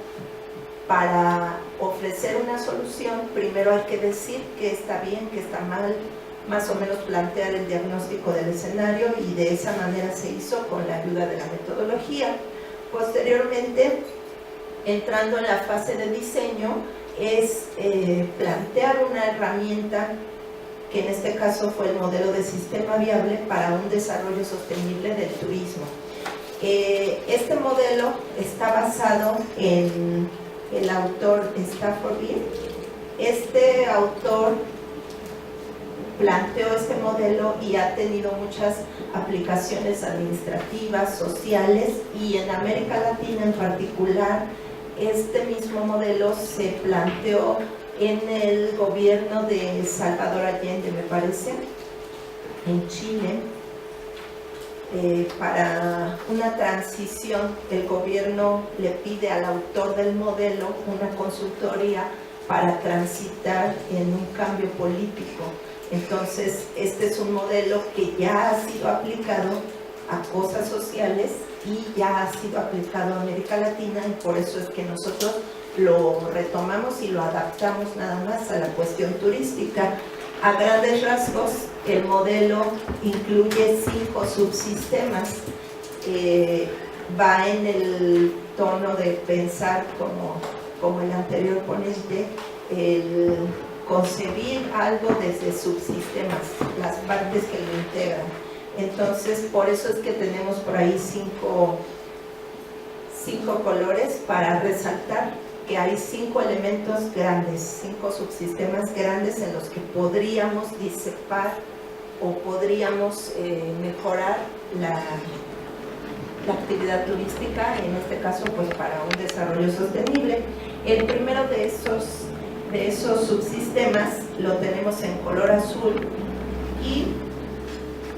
para ofrecer una solución primero hay que decir qué está bien, qué está mal, más o menos plantear el diagnóstico del escenario, y de esa manera se hizo con la ayuda de la metodología. Posteriormente, entrando en la fase de diseño, es plantear una herramienta que en este caso fue el modelo de sistema viable para un desarrollo sostenible del turismo. Este modelo está basado en el autor Stafford Beer. Este autor planteó este modelo y ha tenido muchas aplicaciones administrativas, sociales, y en América Latina en particular. Este mismo modelo se planteó en el gobierno de Salvador Allende, me parece, en Chile. Para una transición, el gobierno le pide al autor del modelo una consultoría para transitar en un cambio político. Entonces, este es un modelo que ya ha sido aplicado a cosas sociales y ya ha sido aplicado a América Latina, y por eso es que nosotros lo retomamos y lo adaptamos nada más a la cuestión turística. A grandes rasgos, el modelo incluye 5 subsistemas. Va en el tono de pensar como el anterior ponente, el concebir algo desde subsistemas, las partes que lo integran. Entonces, por eso es que tenemos por ahí 5 colores, para resaltar que hay 5 elementos grandes, 5 subsistemas grandes en los que podríamos disipar o podríamos mejorar la actividad turística, en este caso pues para un desarrollo sostenible. El primero de esos subsistemas lo tenemos en color azul, y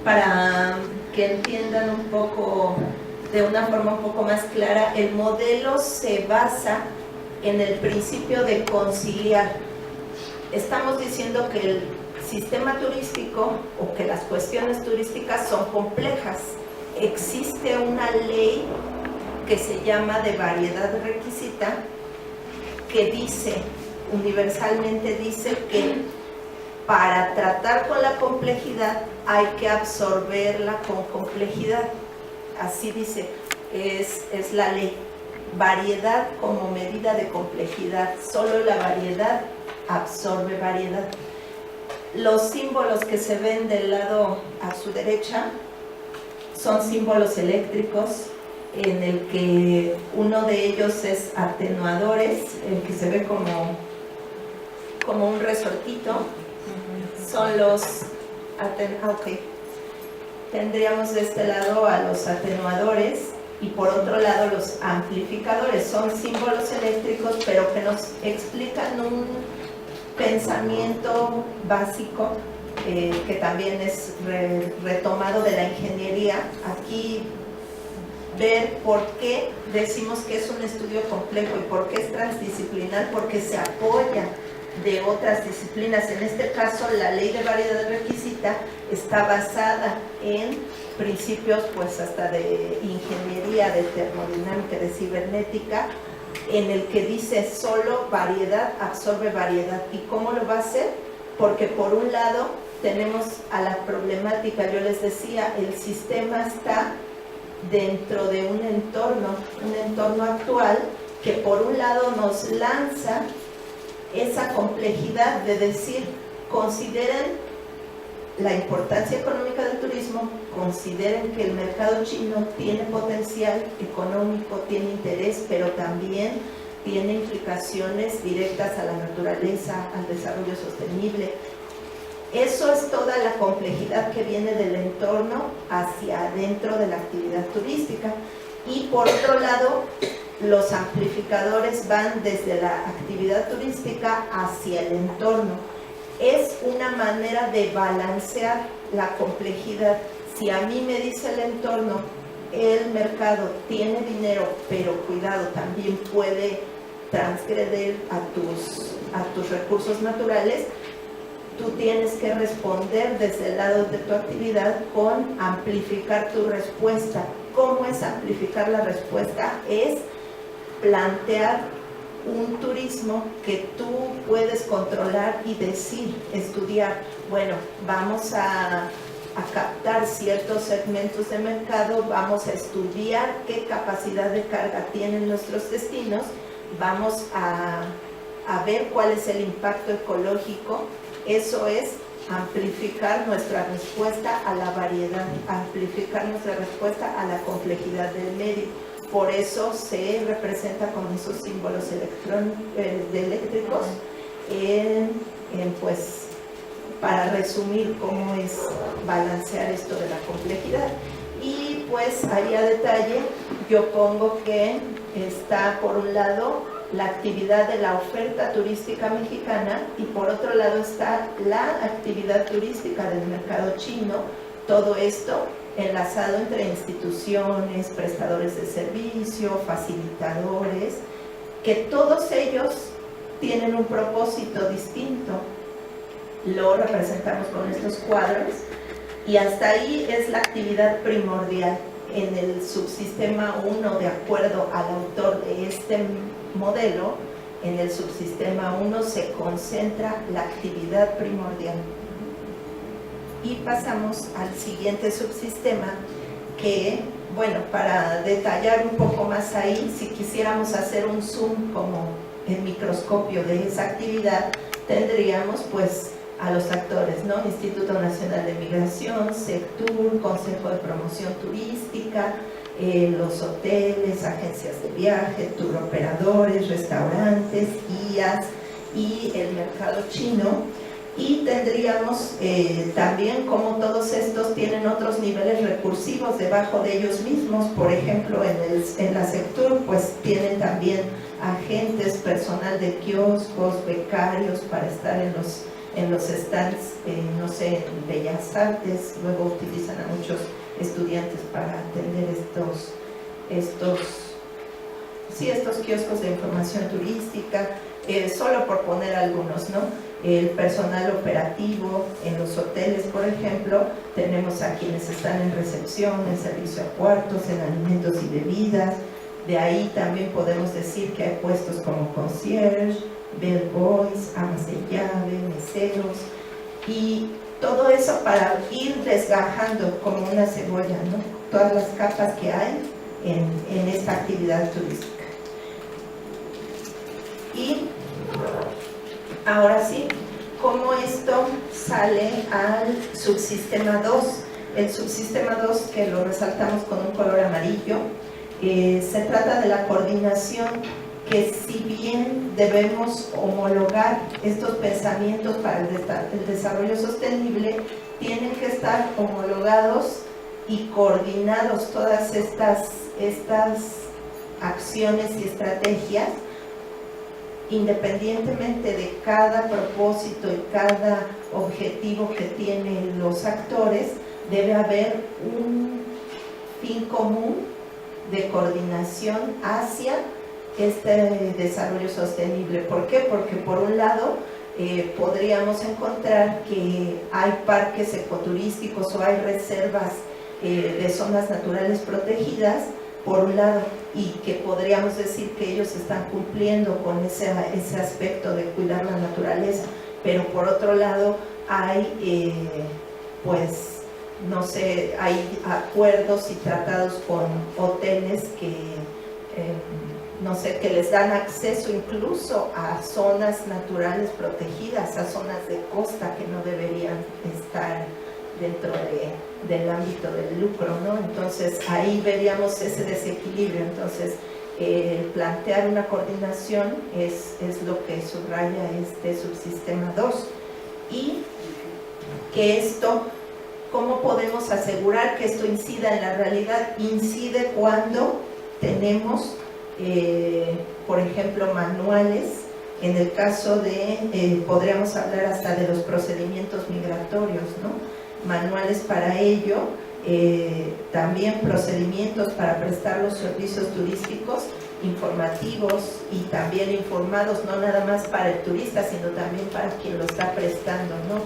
para que entiendan un poco, de una forma un poco más clara, el modelo se basa en el principio de conciliar. Estamos diciendo que el sistema turístico o que las cuestiones turísticas son complejas. Existe una ley que se llama de variedad requisita, que dice, universalmente dice, que para tratar con la complejidad hay que absorberla con complejidad. Así dice, es la ley. Variedad como medida de complejidad. Solo la variedad absorbe variedad. Los símbolos que se ven del lado a su derecha son símbolos eléctricos, en el que uno de ellos es atenuadores, el que se ve como un resortito, son los tendríamos de este lado a los atenuadores y por otro lado los amplificadores. Son símbolos eléctricos, pero que nos explican un pensamiento básico que también es retomado de la ingeniería. Aquí ver por qué decimos que es un estudio complejo y por qué es transdisciplinar, porque se apoya de otras disciplinas. En este caso, la ley de variedad requisita está basada en principios pues hasta de ingeniería, de termodinámica, de cibernética, en el que dice solo variedad absorbe variedad. ¿Y cómo lo va a hacer? Porque por un lado tenemos a la problemática, yo les decía, el sistema está dentro de un entorno actual que por un lado nos lanza esa complejidad de decir, consideren la importancia económica del turismo, consideren que el mercado chino tiene potencial económico, tiene interés, pero también tiene implicaciones directas a la naturaleza, al desarrollo sostenible. Eso es toda la complejidad que viene del entorno hacia adentro de la actividad turística. Y por otro lado, los amplificadores van desde la actividad turística hacia el entorno. Es una manera de balancear la complejidad. Si a mí me dice el entorno, el mercado tiene dinero, pero cuidado, también puede transgredir a tus recursos naturales, tú tienes que responder desde el lado de tu actividad con amplificar tu respuesta. ¿Cómo es amplificar la respuesta? Es plantear un turismo que tú puedes controlar y decir, estudiar, bueno, vamos a captar ciertos segmentos de mercado, vamos a estudiar qué capacidad de carga tienen nuestros destinos, vamos a ver cuál es el impacto ecológico. Eso es amplificar nuestra respuesta a la variedad, amplificar nuestra respuesta a la complejidad del medio. Por eso se representa con esos símbolos eléctricos, pues, para resumir cómo es balancear esto de la complejidad. Y pues ahí a detalle yo pongo que está por un lado la actividad de la oferta turística mexicana y por otro lado está la actividad turística del mercado chino. Todo esto enlazado entre instituciones, prestadores de servicio, facilitadores, que todos ellos tienen un propósito distinto. Lo representamos con estos cuadros y hasta ahí es la actividad primordial. En el subsistema 1, de acuerdo al autor de este modelo, en el subsistema 1 se concentra la actividad primordial. Y pasamos al siguiente subsistema que, bueno, para detallar un poco más ahí, si quisiéramos hacer un zoom como el microscopio de esa actividad, tendríamos pues a los actores, ¿no? Instituto Nacional de Migración, Sectur, Consejo de Promoción Turística, los hoteles, agencias de viaje, tour operadores, restaurantes, guías y el mercado chino. Y tendríamos también como todos estos tienen otros niveles recursivos debajo de ellos mismos. Por ejemplo, en la Sectur pues tienen también agentes, personal de kioscos, becarios para estar en los stands, no sé, en Bellas Artes. Luego utilizan a muchos estudiantes para atender estos kioscos de información turística, solo por poner algunos, ¿no? El personal operativo en los hoteles, por ejemplo, tenemos a quienes están en recepción, en servicio a cuartos, en alimentos y bebidas. De ahí también podemos decir que hay puestos como concierge, bellboys, amas de llave, meseros, y todo eso para ir desgajando como una cebolla, ¿no? Todas las capas que hay en esta actividad turística. Y Ahora sí, ¿cómo esto sale al subsistema 2? El subsistema 2, que lo resaltamos con un color amarillo, se trata de la coordinación, que si bien debemos homologar estos pensamientos para el desarrollo sostenible, tienen que estar homologados y coordinados todas estas acciones y estrategias, independientemente de cada propósito y cada objetivo que tienen los actores. Debe haber un fin común de coordinación hacia este desarrollo sostenible. ¿Por qué? Porque por un lado podríamos encontrar que hay parques ecoturísticos o hay reservas de zonas naturales protegidas, por un lado, y que podríamos decir que ellos están cumpliendo con ese aspecto de cuidar la naturaleza, pero por otro lado hay pues no sé, hay acuerdos y tratados con hoteles que no sé, que les dan acceso incluso a zonas naturales protegidas, a zonas de costa que no deberían estar dentro del ámbito del lucro, ¿no? Entonces ahí veríamos ese desequilibrio. Entonces plantear una coordinación es lo que subraya este subsistema 2. Y que esto, ¿cómo podemos asegurar que esto incida en la realidad? Incide cuando tenemos por ejemplo, manuales. En el caso de, podríamos hablar hasta de los procedimientos migratorios, ¿no? Manuales para ello, también procedimientos para prestar los servicios turísticos informativos y también informados, no nada más para el turista, sino también para quien lo está prestando, ¿no?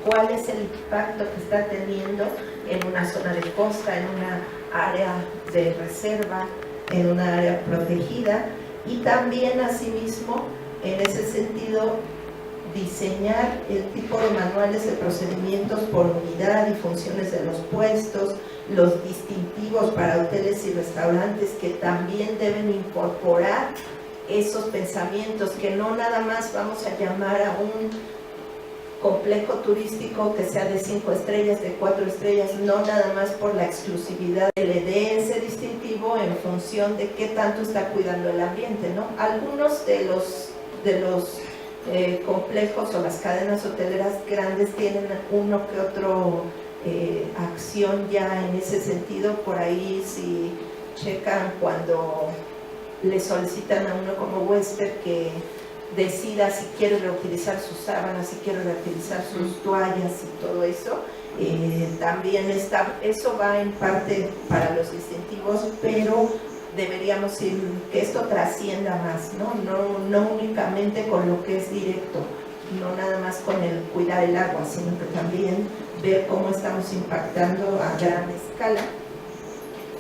¿Cuál es el impacto que está teniendo en una zona de costa, en una área de reserva, en una área protegida? Y también asimismo, en ese sentido, diseñar el tipo de manuales de procedimientos por unidad y funciones de los puestos, los distintivos para hoteles y restaurantes, que también deben incorporar esos pensamientos, que no nada más vamos a llamar a un complejo turístico que sea de 5 estrellas, de 4 estrellas, no nada más por la exclusividad, le dé ese distintivo en función de qué tanto está cuidando el ambiente, ¿no? Algunos de los complejos o las cadenas hoteleras grandes tienen uno que otro acción ya en ese sentido. Por ahí, si checan, cuando le solicitan a uno como huésped que decida si quiere reutilizar sus sábanas, si quiere reutilizar sus toallas y todo eso, también eso va en parte para los distintivos, pero deberíamos ir, que esto trascienda más, no únicamente con lo que es directo, no nada más con el cuidar el agua, sino que también ver cómo estamos impactando a gran escala.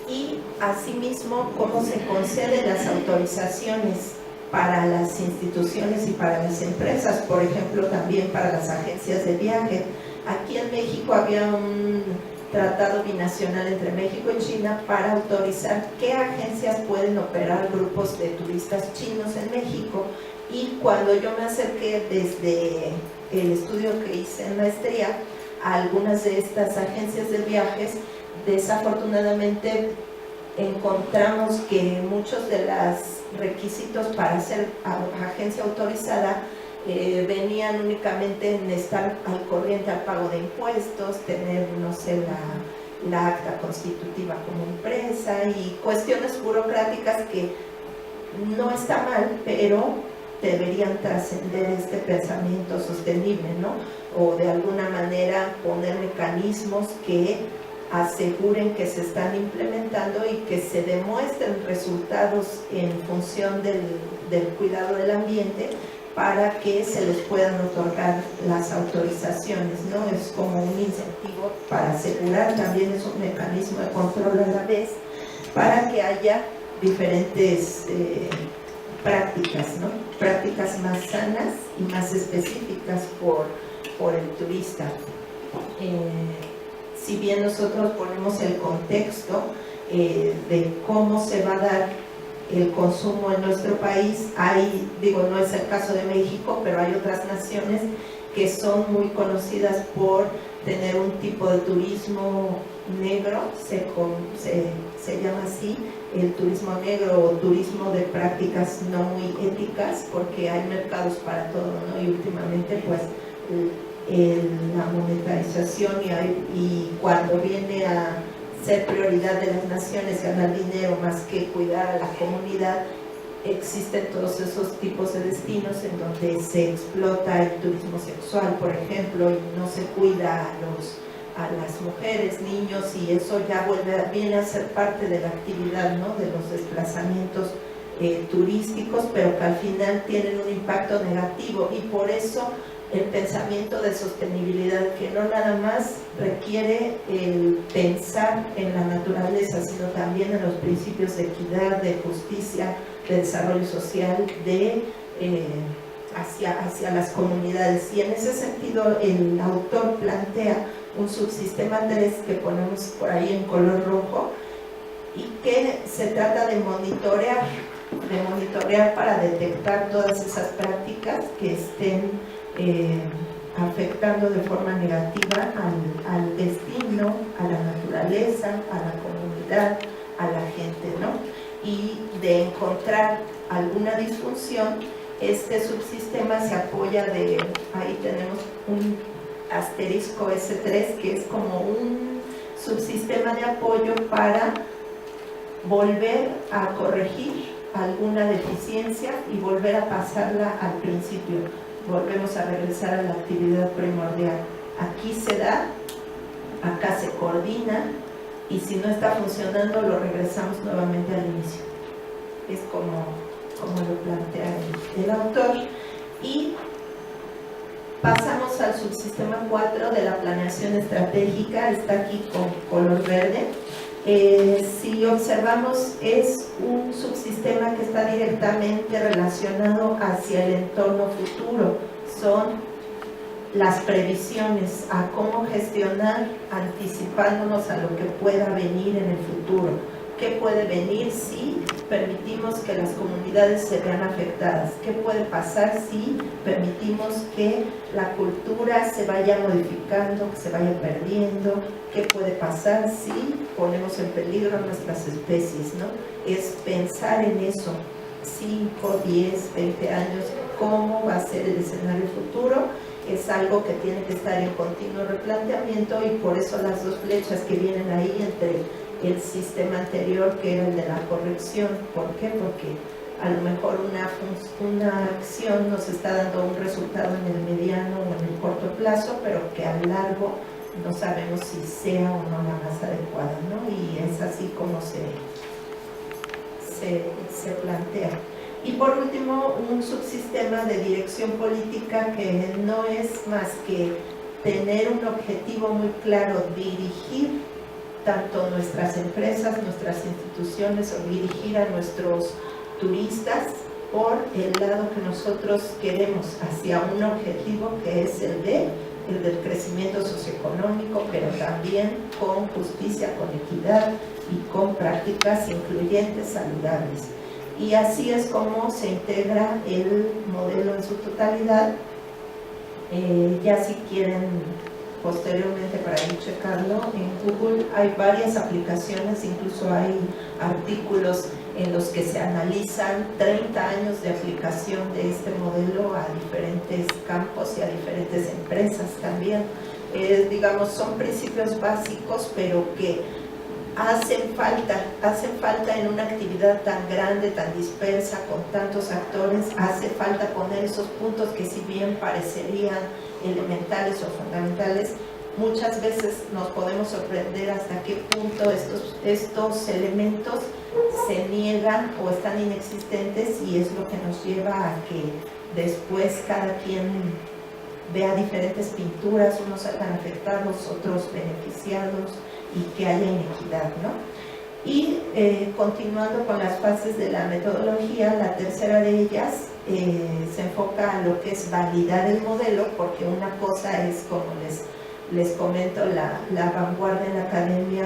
Y asimismo, cómo se conceden las autorizaciones para las instituciones y para las empresas, por ejemplo, también para las agencias de viaje. Aquí en México había un tratado binacional entre México y China para autorizar qué agencias pueden operar grupos de turistas chinos en México. Y cuando yo me acerqué desde el estudio que hice en maestría a algunas de estas agencias de viajes, desafortunadamente encontramos que muchos de los requisitos para ser agencia autorizada venían únicamente en estar al corriente al pago de impuestos, tener, no sé, la acta constitutiva como empresa y cuestiones burocráticas que no está mal, pero deberían trascender este pensamiento sostenible, ¿no? O de alguna manera poner mecanismos que aseguren que se están implementando y que se demuestren resultados en función del cuidado del ambiente, para que se les puedan otorgar las autorizaciones, ¿no? Es como un incentivo para asegurar, también es un mecanismo de control a la vez, para que haya diferentes prácticas, ¿no? Prácticas más sanas y más específicas por el turista. Si bien nosotros ponemos el contexto de cómo se va a dar el consumo en nuestro país. Hay, digo, no es el caso de México, pero hay otras naciones que son muy conocidas por tener un tipo de turismo negro, se llama así, el turismo negro o turismo de prácticas no muy éticas, porque hay mercados para todo, ¿no? Y últimamente pues la monetarización y cuando viene a ser prioridad de las naciones ganar dinero más que cuidar a la comunidad, existen todos esos tipos de destinos en donde se explota el turismo sexual, por ejemplo, y no se cuida a las mujeres, niños, y eso ya viene a ser parte de la actividad, ¿no? De los desplazamientos turísticos, pero que al final tienen un impacto negativo, y por eso el pensamiento de sostenibilidad, que no nada más requiere el pensar en la naturaleza, sino también en los principios de equidad, de justicia, de desarrollo social, hacia las comunidades. Y en ese sentido el autor plantea un subsistema 3 que ponemos por ahí en color rojo, y que se trata de monitorear para detectar todas esas prácticas que estén afectando de forma negativa al destino, a la naturaleza, a la comunidad, a la gente, ¿no? Y de encontrar alguna disfunción, este subsistema se apoya ahí tenemos un asterisco S3, que es como un subsistema de apoyo para volver a corregir alguna deficiencia y volver a pasarla al principio. Volvemos a regresar a la actividad primordial. Aquí se da, acá se coordina, y si no está funcionando lo regresamos nuevamente al inicio. Es como lo plantea el autor. Y pasamos al subsistema 4 de la planeación estratégica, está aquí con color verde. Si observamos, es un subsistema que está directamente relacionado hacia el entorno futuro. Son las previsiones a cómo gestionar anticipándonos a lo que pueda venir en el futuro. ¿Qué puede venir si permitimos que las comunidades se vean afectadas? ¿Qué puede pasar si permitimos que la cultura se vaya modificando, que se vaya perdiendo? ¿Qué puede pasar si ponemos en peligro a nuestras especies, ¿no? Es pensar en eso, 5, 10, 20 años, cómo va a ser el escenario futuro. Es algo que tiene que estar en continuo replanteamiento, y por eso las dos flechas que vienen ahí entre el sistema anterior, que era el de la corrección. ¿Por qué? Porque a lo mejor una acción nos está dando un resultado en el mediano o en el corto plazo, pero que a largo no sabemos si sea o no la más adecuada, ¿no? Y es así como se plantea. Y por último, un subsistema de dirección política, que no es más que tener un objetivo muy claro, dirigir tanto nuestras empresas, nuestras instituciones, o dirigir a nuestros turistas por el lado que nosotros queremos, hacia un objetivo que es el del crecimiento socioeconómico, pero también con justicia, con equidad y con prácticas incluyentes, saludables. Y así es como se integra el modelo en su totalidad. Ya si quieren posteriormente para ir checarlo, en Google hay varias aplicaciones, incluso hay artículos en los que se analizan 30 años de aplicación de este modelo a diferentes campos y a diferentes empresas también. Digamos, son principios básicos, pero que hacen falta en una actividad tan grande, tan dispersa, con tantos actores. Hace falta poner esos puntos que, si bien parecerían elementales o fundamentales, muchas veces nos podemos sorprender hasta qué punto estos elementos se niegan o están inexistentes, y es lo que nos lleva a que después cada quien vea diferentes pinturas, unos salgan afectados, otros beneficiados, y que haya inequidad, ¿no? Y continuando con las fases de la metodología, la tercera de ellas se enfoca a lo que es validar el modelo, porque una cosa es, como les comento, la vanguardia en la academia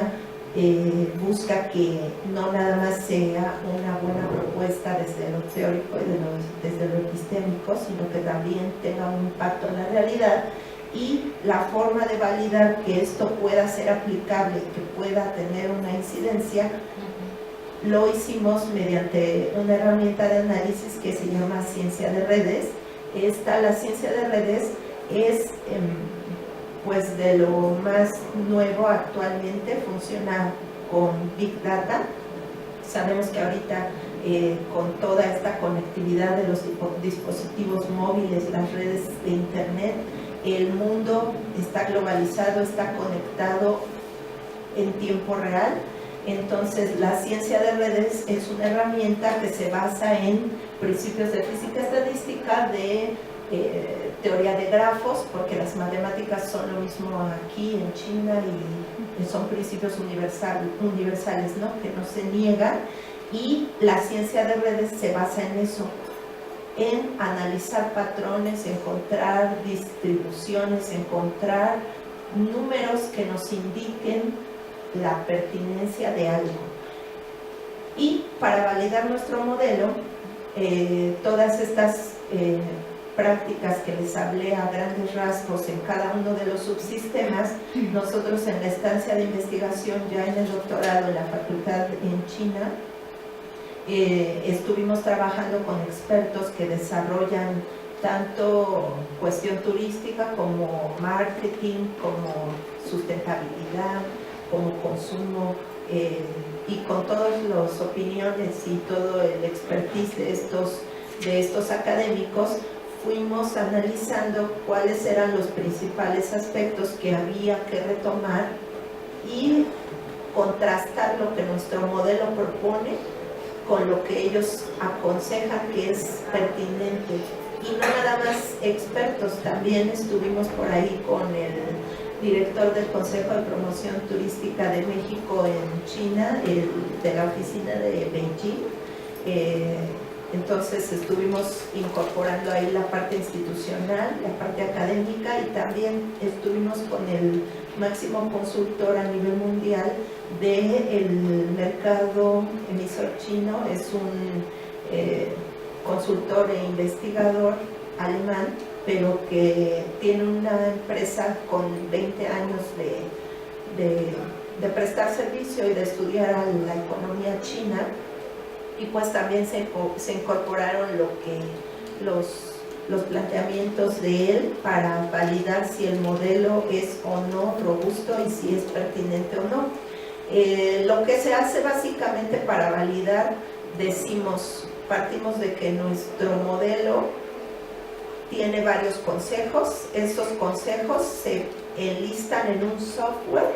busca que no nada más sea una buena propuesta desde lo teórico y desde lo epistémico, sino que también tenga un impacto en la realidad, y la forma de validar que esto pueda ser aplicable, que pueda tener una incidencia, lo hicimos mediante una herramienta de análisis que se llama ciencia de redes. La ciencia de redes es pues de lo más nuevo actualmente, funciona con Big Data. Sabemos que ahorita con toda esta conectividad de los dispositivos móviles, las redes de internet, el mundo está globalizado, está conectado en tiempo real. Entonces la ciencia de redes es una herramienta que se basa en principios de física estadística, de teoría de grafos, porque las matemáticas son lo mismo aquí en China y son principios universales, ¿no?, que no se niegan, y la ciencia de redes se basa en eso, en analizar patrones, encontrar distribuciones, encontrar números que nos indiquen la pertinencia de algo. Y para validar nuestro modelo, todas estas prácticas que les hablé a grandes rasgos en cada uno de los subsistemas, nosotros en la estancia de investigación, ya en el doctorado en la facultad en China, estuvimos trabajando con expertos que desarrollan tanto cuestión turística como marketing, como sustentabilidad, como consumo, y con todas las opiniones y todo el expertise de estos académicos, fuimos analizando cuáles eran los principales aspectos que había que retomar y contrastar lo que nuestro modelo propone con lo que ellos aconsejan que es pertinente. Y no nada más expertos, también estuvimos por ahí con el director del Consejo de Promoción Turística de México en China, de la oficina de Beijing. Entonces estuvimos incorporando ahí la parte institucional, la parte académica, y también estuvimos con el máximo consultor a nivel mundial del mercado emisor chino. Es un consultor e investigador alemán, pero que tiene una empresa con 20 años de prestar servicio y de estudiar a la economía china, y pues también se incorporaron los planteamientos de él para validar si el modelo es o no robusto y si es pertinente o no. Lo que se hace básicamente para validar, partimos de que nuestro modelo tiene varios consejos. Estos consejos se enlistan en un software,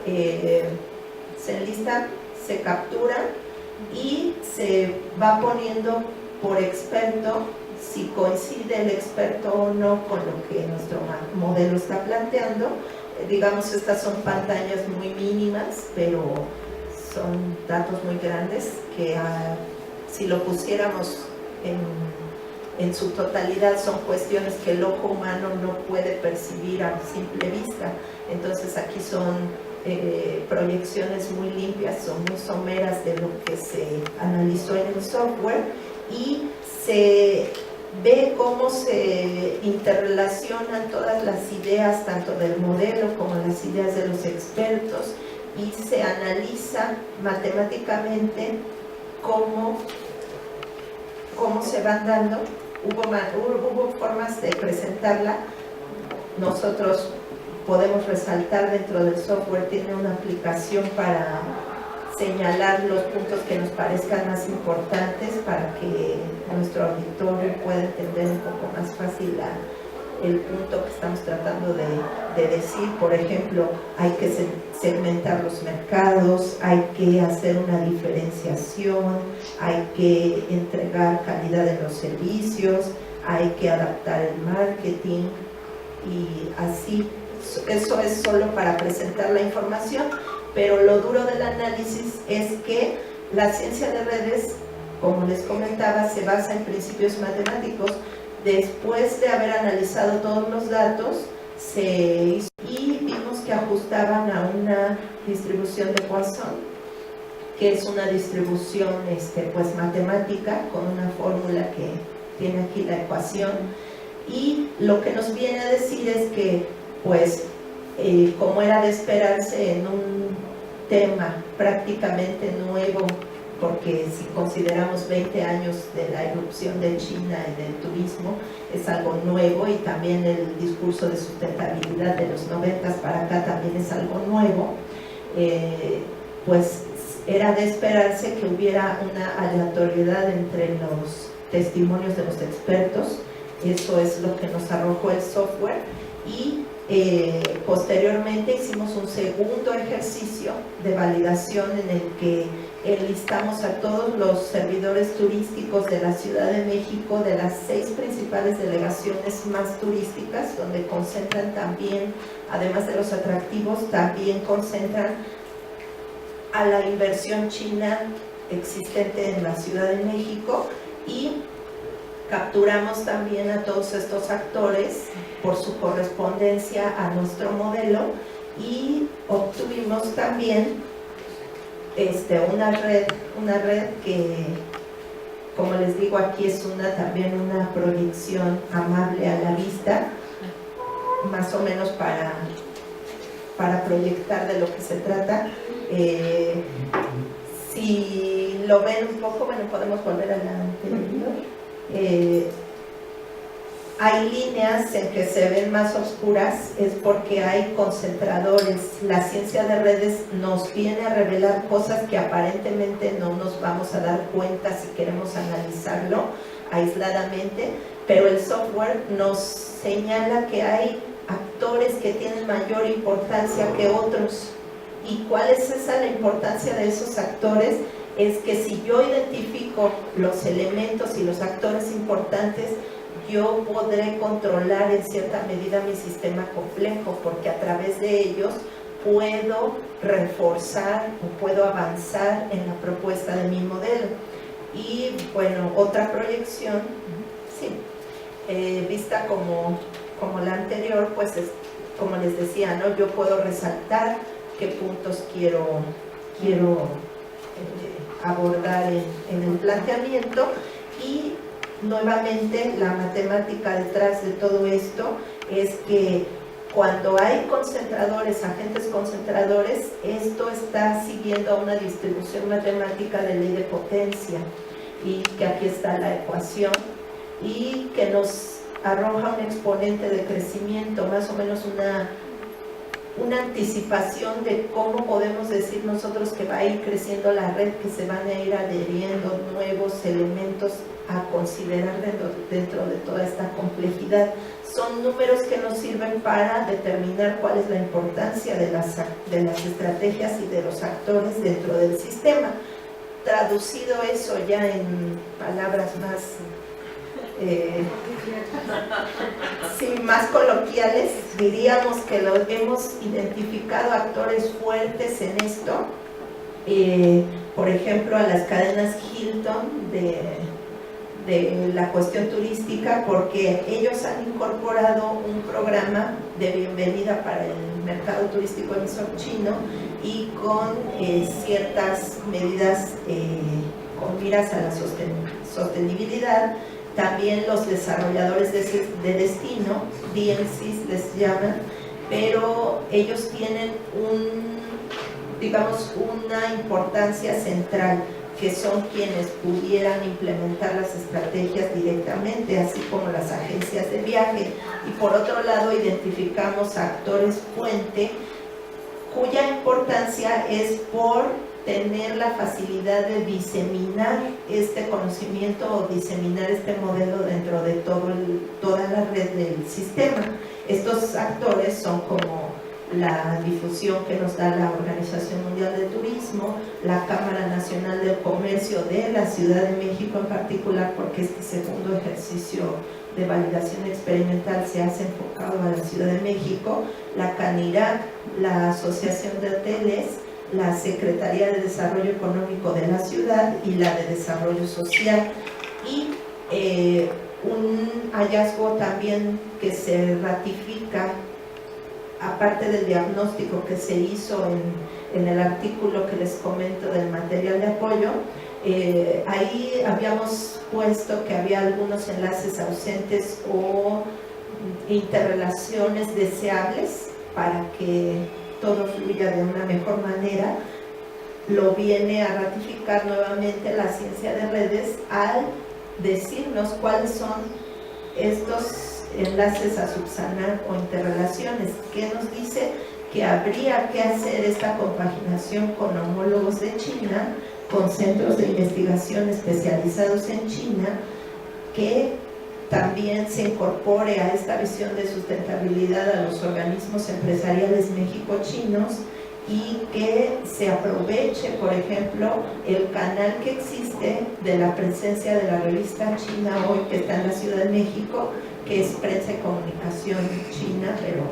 se enlistan, se capturan y se va poniendo por experto si coincide el experto o no con lo que nuestro modelo está planteando. Digamos, estas son pantallas muy mínimas, pero son datos muy grandes que si lo pusiéramos en su totalidad son cuestiones que el ojo humano no puede percibir a simple vista. Entonces aquí son proyecciones muy limpias, son muy someras de lo que se analizó en el software, y se ve cómo se interrelacionan todas las ideas, tanto del modelo como las ideas de los expertos, y se analiza matemáticamente cómo se van dando. Hubo formas de presentarla. Nosotros podemos resaltar dentro del software, tiene una aplicación para señalar los puntos que nos parezcan más importantes para que nuestro auditorio pueda entender un poco más fácil el punto que estamos tratando de decir. Por ejemplo, hay que segmentar los mercados, hay que hacer una diferenciación, hay que entregar calidad en los servicios, hay que adaptar el marketing, y así. Eso es solo para presentar la información, pero lo duro del análisis es que la ciencia de redes, como les comentaba, se basa en principios matemáticos. Después de haber analizado todos los datos, se hizo y vimos que ajustaban a una distribución de Poisson, que es una distribución pues matemática con una fórmula que tiene aquí la ecuación, y lo que nos viene a decir es que pues como era de esperarse en un tema prácticamente nuevo, porque si consideramos 20 años de la irrupción de China y del turismo, es algo nuevo, y también el discurso de sustentabilidad de los 90 para acá también es algo nuevo, pues era de esperarse que hubiera una aleatoriedad entre los testimonios de los expertos. Eso es lo que nos arrojó el software, y posteriormente hicimos un segundo ejercicio de validación en el que enlistamos a todos los servidores turísticos de la Ciudad de México, de las 6 principales delegaciones más turísticas, donde concentran también, además de los atractivos, también concentran a la inversión china existente en la Ciudad de México, y capturamos también a todos estos actores por su correspondencia a nuestro modelo, y obtuvimos también una red que, como les digo, aquí es también una proyección amable a la vista, más o menos para proyectar de lo que se trata. Si lo ven un poco, bueno, podemos volver a la anterior. Hay líneas en que se ven más oscuras, es porque hay concentradores. La ciencia de redes nos viene a revelar cosas que aparentemente no nos vamos a dar cuenta si queremos analizarlo aisladamente, pero el software nos señala que hay actores que tienen mayor importancia que otros. ¿Y cuál es la importancia de esos actores? Es que si yo identifico los elementos y los actores importantes, yo podré controlar en cierta medida mi sistema complejo, porque a través de ellos puedo reforzar o puedo avanzar en la propuesta de mi modelo. Y bueno, otra proyección, sí, vista como la anterior, pues es, como les decía, ¿no? Yo puedo resaltar qué puntos quiero abordar en el planteamiento, y nuevamente la matemática detrás de todo esto es que cuando hay concentradores, agentes concentradores, esto está siguiendo una distribución matemática de ley de potencia, y que aquí está la ecuación, y que nos arroja un exponente de crecimiento, más o menos una anticipación de cómo podemos decir nosotros que va a ir creciendo la red, que se van a ir adheriendo nuevos elementos a considerar dentro de toda esta complejidad. Son números que nos sirven para determinar cuál es la importancia de las estrategias y de los actores dentro del sistema. Traducido eso ya en palabras más más coloquiales, diríamos que hemos identificado actores fuertes en esto, por ejemplo a las cadenas Hilton de la cuestión turística, porque ellos han incorporado un programa de bienvenida para el mercado turístico emisor chino, y con ciertas medidas con miras a la sostenibilidad. También los desarrolladores de destino, DMCs les llaman, pero ellos tienen una importancia central, que son quienes pudieran implementar las estrategias directamente, así como las agencias de viaje. Y por otro lado identificamos actores puente, cuya importancia es por tener la facilidad de diseminar este conocimiento o diseminar este modelo dentro de toda la red del sistema. Estos actores son como la difusión que nos da la Organización Mundial de Turismo, la Cámara Nacional del Comercio de la Ciudad de México en particular, porque este segundo ejercicio de validación experimental se hace enfocado a la Ciudad de México, la CANIRAC, la Asociación de Hoteles, la Secretaría de Desarrollo Económico de la Ciudad y la de Desarrollo Social. Y un hallazgo también que se ratifica, aparte del diagnóstico que se hizo en el artículo que les comento del material de apoyo, ahí habíamos puesto que había algunos enlaces ausentes o interrelaciones deseables para que todo fluya de una mejor manera. Lo viene a ratificar nuevamente la ciencia de redes al decirnos cuáles son estos enlaces a subsanar o interrelaciones. ¿Qué nos dice? Que habría que hacer esta compaginación con homólogos de China, con centros de investigación especializados en China, que también se incorpore a esta visión de sustentabilidad a los organismos empresariales mexico-chinos y que se aproveche, por ejemplo, el canal que existe de la presencia de la revista China Hoy, que está en la Ciudad de México, que es prensa y comunicación china, pero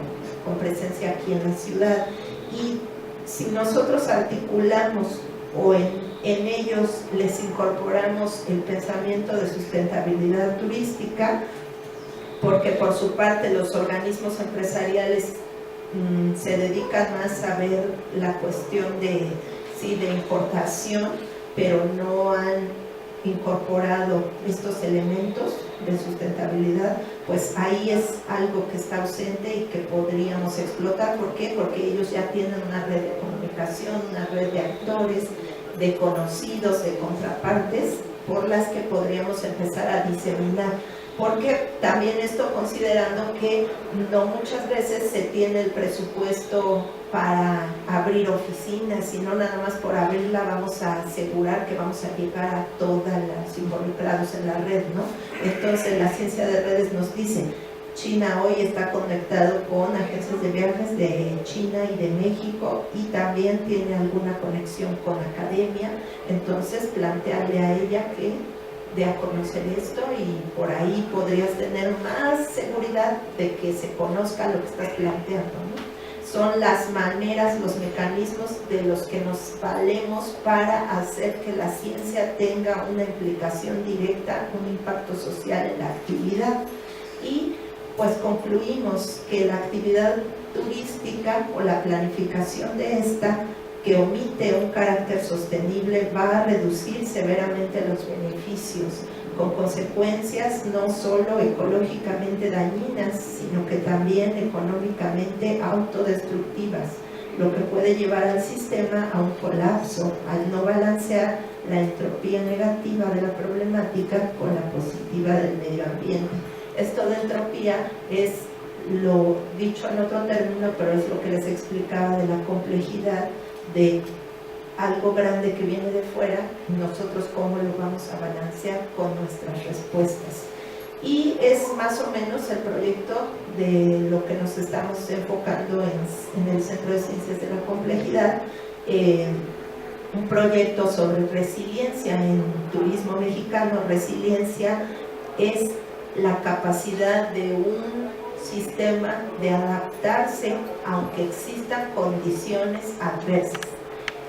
con presencia aquí en la ciudad. Y si nosotros articulamos o en ellos les incorporamos el pensamiento de sustentabilidad turística, porque por su parte los organismos empresariales se dedican más a ver la cuestión de importación, pero no han incorporado estos elementos de sustentabilidad, pues ahí es algo que está ausente y que podríamos explotar. ¿Por qué? Porque ellos ya tienen una red de comunicación, una red de actores, de conocidos, de contrapartes, por las que podríamos empezar a diseminar. Porque también esto considerando que no muchas veces se tiene el presupuesto para abrir oficinas, y no nada más por abrirla vamos a asegurar que vamos a llegar a todos los involucrados en la red, ¿no? Entonces la ciencia de redes nos dice, China Hoy está conectado con agencias de viajes de China y de México, y también tiene alguna conexión con academia. Entonces plantearle a ella que dé a conocer esto, y por ahí podrías tener más seguridad de que se conozca lo que estás planteando, ¿no? Son las maneras, los mecanismos de los que nos valemos para hacer que la ciencia tenga una implicación directa, un impacto social en la actividad. Y pues concluimos que la actividad turística o la planificación de esta, que omite un carácter sostenible, va a reducir severamente los beneficios, con consecuencias no solo ecológicamente dañinas, sino que también económicamente autodestructivas, lo que puede llevar al sistema a un colapso, al no balancear la entropía negativa de la problemática con la positiva del medio ambiente. Esto de entropía es lo dicho en otro término, pero es lo que les explicaba de la complejidad de algo grande que viene de fuera, nosotros cómo lo vamos a balancear con nuestras respuestas. Y es más o menos el proyecto de lo que nos estamos enfocando en el Centro de Ciencias de la Complejidad, un proyecto sobre resiliencia en turismo mexicano. Resiliencia es la capacidad de un sistema de adaptarse aunque existan condiciones adversas.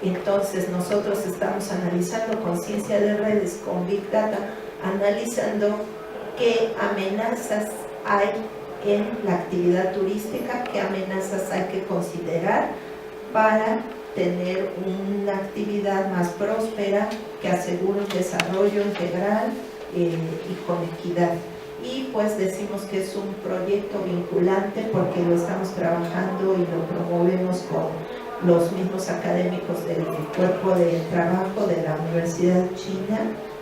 Entonces nosotros estamos analizando con ciencia de redes, con Big Data, analizando qué amenazas hay en la actividad turística, qué amenazas hay que considerar para tener una actividad más próspera que asegure un desarrollo integral y con equidad. Y pues decimos que es un proyecto vinculante porque lo estamos trabajando y lo promovemos con los mismos académicos del cuerpo de trabajo de la Universidad China,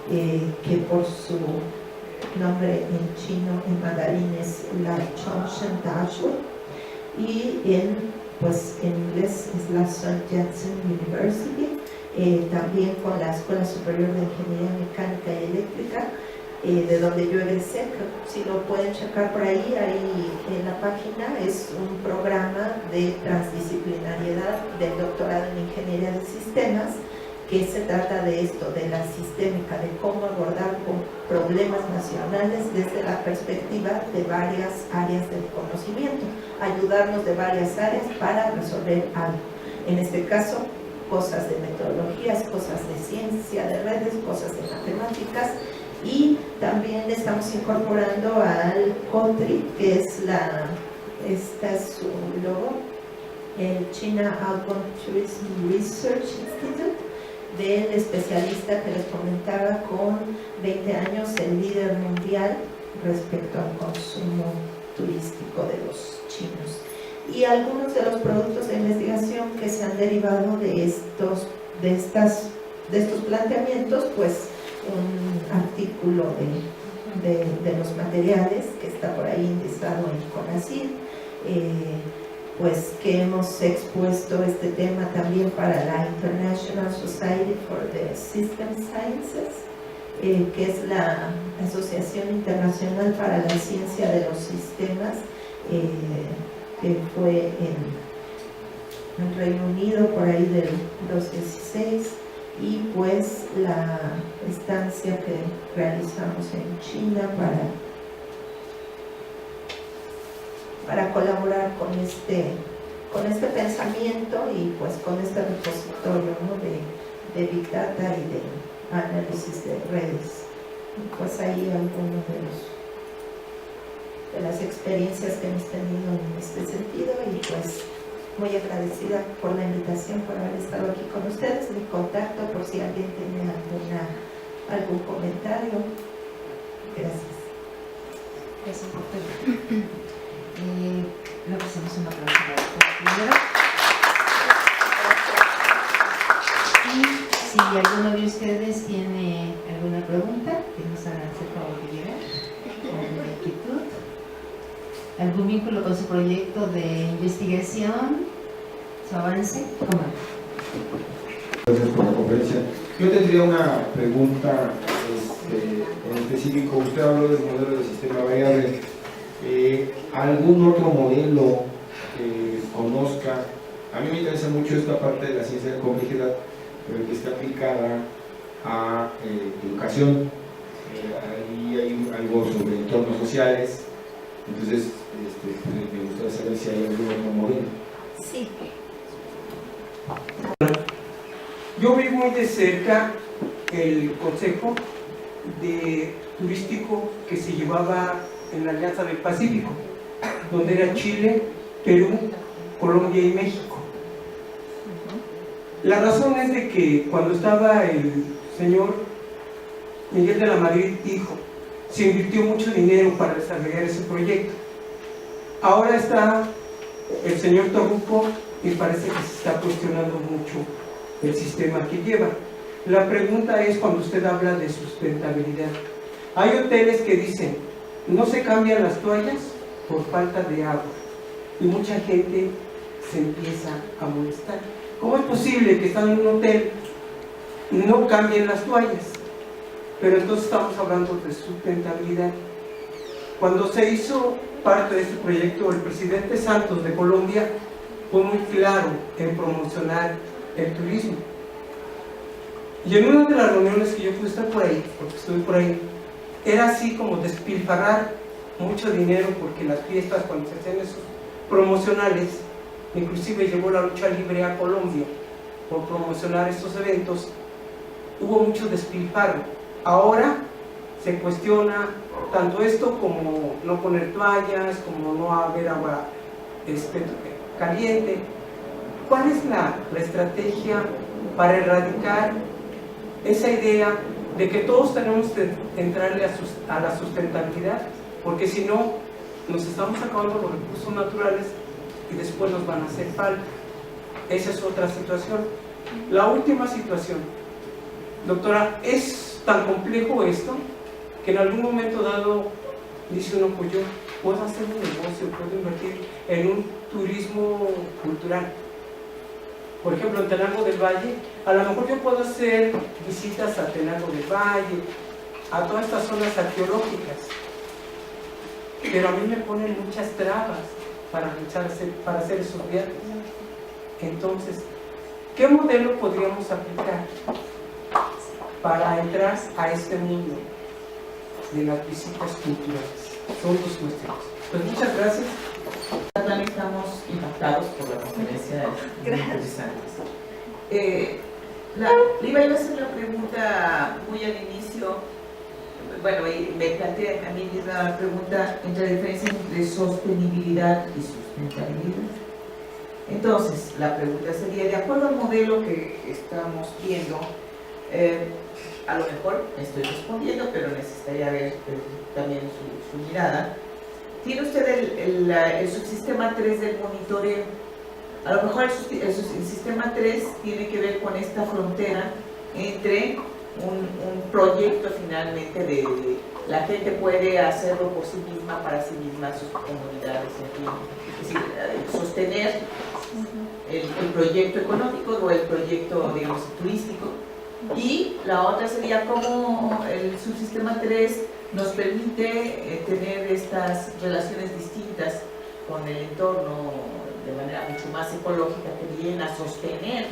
que por su nombre en chino, en mandarín, es la Chongsheng Daoshi, y en inglés es la Sun Yat-sen University, también con la Escuela Superior de Ingeniería Mecánica y Eléctrica, de donde yo egresé. Si lo pueden checar por ahí en la página, es un programa de transdisciplinariedad del doctorado en Ingeniería de Sistemas, que se trata de esto, de la sistémica, de cómo abordar problemas nacionales desde la perspectiva de varias áreas del conocimiento, ayudarnos de varias áreas para resolver algo. En este caso, cosas de metodologías, cosas de ciencia de redes, cosas de matemáticas. Y también estamos incorporando al COTRI, que es esta es su logo, el China Outbound Tourism Research Institute, del especialista que les comentaba, con 20 años, el líder mundial respecto al consumo turístico de los chinos. Y algunos de los productos de investigación que se han derivado de estos planteamientos, pues un artículo de los materiales que está por ahí indexado en CONACYT, pues que hemos expuesto este tema también para la International Society for the System Sciences, que es la Asociación Internacional para la Ciencia de los Sistemas, que fue en Reino Unido por ahí del 2016, y pues la estancia que realizamos en China para colaborar con este pensamiento y pues con este repositorio, ¿no?, de Big Data y de análisis de redes. Y pues ahí algunos de las experiencias que hemos tenido en este sentido, y pues muy agradecida por la invitación, por haber estado aquí con ustedes. Mi contacto por si alguien tiene algún comentario. Gracias. Gracias, doctora. Luego hacemos una pregunta primero. Y si alguno de ustedes tiene alguna pregunta, que nos hagan el favor de llegar con inquietud, algún vínculo con su proyecto de investigación, su avance, ¿cómo? Gracias por la conferencia. Yo tendría una pregunta en específico. Usted habló del modelo de sistema variable. ¿Algún otro modelo que conozca? A mí me interesa mucho esta parte de la ciencia de complejidad, pero que está aplicada a educación. Ahí hay algo sobre entornos sociales. Entonces, me gustaría saber si hay algún otro modelo. Sí. Yo vi muy de cerca el consejo turístico que se llevaba en la Alianza del Pacífico, donde era Chile, Perú, Colombia y México. La razón es de que cuando estaba el señor Miguel de la Madrid, dijo, se invirtió mucho dinero para desarrollar ese proyecto. Ahora está el señor Torruco y parece que se está cuestionando mucho el sistema que lleva. La pregunta es, cuando usted habla de sustentabilidad, hay hoteles que dicen, no se cambian las toallas por falta de agua, y mucha gente se empieza a molestar. ¿Cómo es posible que estando en un hotel no cambien las toallas? Pero entonces estamos hablando de sustentabilidad. Cuando se hizo parte de este proyecto, el presidente Santos de Colombia fue muy claro en promocionar el turismo. Y en una de las reuniones que yo pude estar por ahí, porque estuve por ahí, era así como despilfarrar mucho dinero, porque las fiestas, cuando se hacían esos promocionales, inclusive llevó la lucha libre a Colombia por promocionar estos eventos, hubo mucho despilfarro. Ahora se cuestiona tanto esto como no poner toallas, como no haber agua caliente. ¿Cuál es la estrategia para erradicar esa idea de que todos tenemos que entrarle a la sustentabilidad? Porque si no, nos estamos acabando los recursos naturales y después nos van a hacer falta. Esa es otra situación. La última situación, doctora, es tan complejo esto que en algún momento dado dice uno, pues yo puedo hacer un negocio, puedo invertir en un turismo cultural. Por ejemplo, en Tenango del Valle, a lo mejor yo puedo hacer visitas a Tenango del Valle, a todas estas zonas arqueológicas, pero a mí me ponen muchas trabas para hacer esos viajes. Entonces, ¿qué modelo podríamos aplicar para entrar a este mundo de las visitas culturales? Son dos cuestiones. Pues muchas gracias. También estamos impactados por la conferencia, muy interesantes. Le iba a hacer una pregunta muy al inicio. Bueno, me planteé a mí misma la pregunta entre la diferencia entre sostenibilidad y sustentabilidad. Entonces, la pregunta sería, de acuerdo al modelo que estamos viendo, a lo mejor estoy respondiendo, pero necesitaría ver también su mirada. ¿Tiene usted el subsistema 3 del monitoreo? A lo mejor el sistema 3 tiene que ver con esta frontera entre un proyecto finalmente de la gente puede hacerlo por sí misma, para sí misma, sus comunidades, en fin. Es decir, sostener el proyecto económico o el proyecto, digamos, turístico. Y la otra sería cómo el subsistema 3 nos permite tener estas relaciones distintas con el entorno de manera mucho más ecológica, que vienen a sostener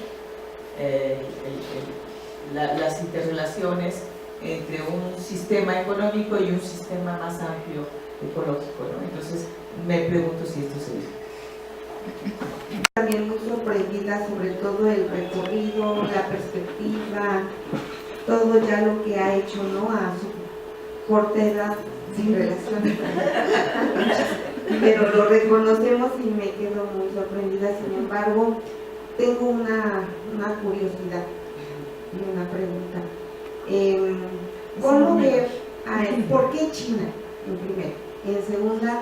las interrelaciones entre un sistema económico y un sistema más amplio ecológico, ¿no? Entonces me pregunto si esto se dice. También muy sorprendida sobre todo el recorrido, la perspectiva, todo ya lo que ha hecho, ¿no? A su corta edad, sin relaciones. Pero lo reconocemos y me quedo muy sorprendida. Sin embargo, tengo una curiosidad y una pregunta. ¿Cómo ver, por qué China, en primera? En segunda,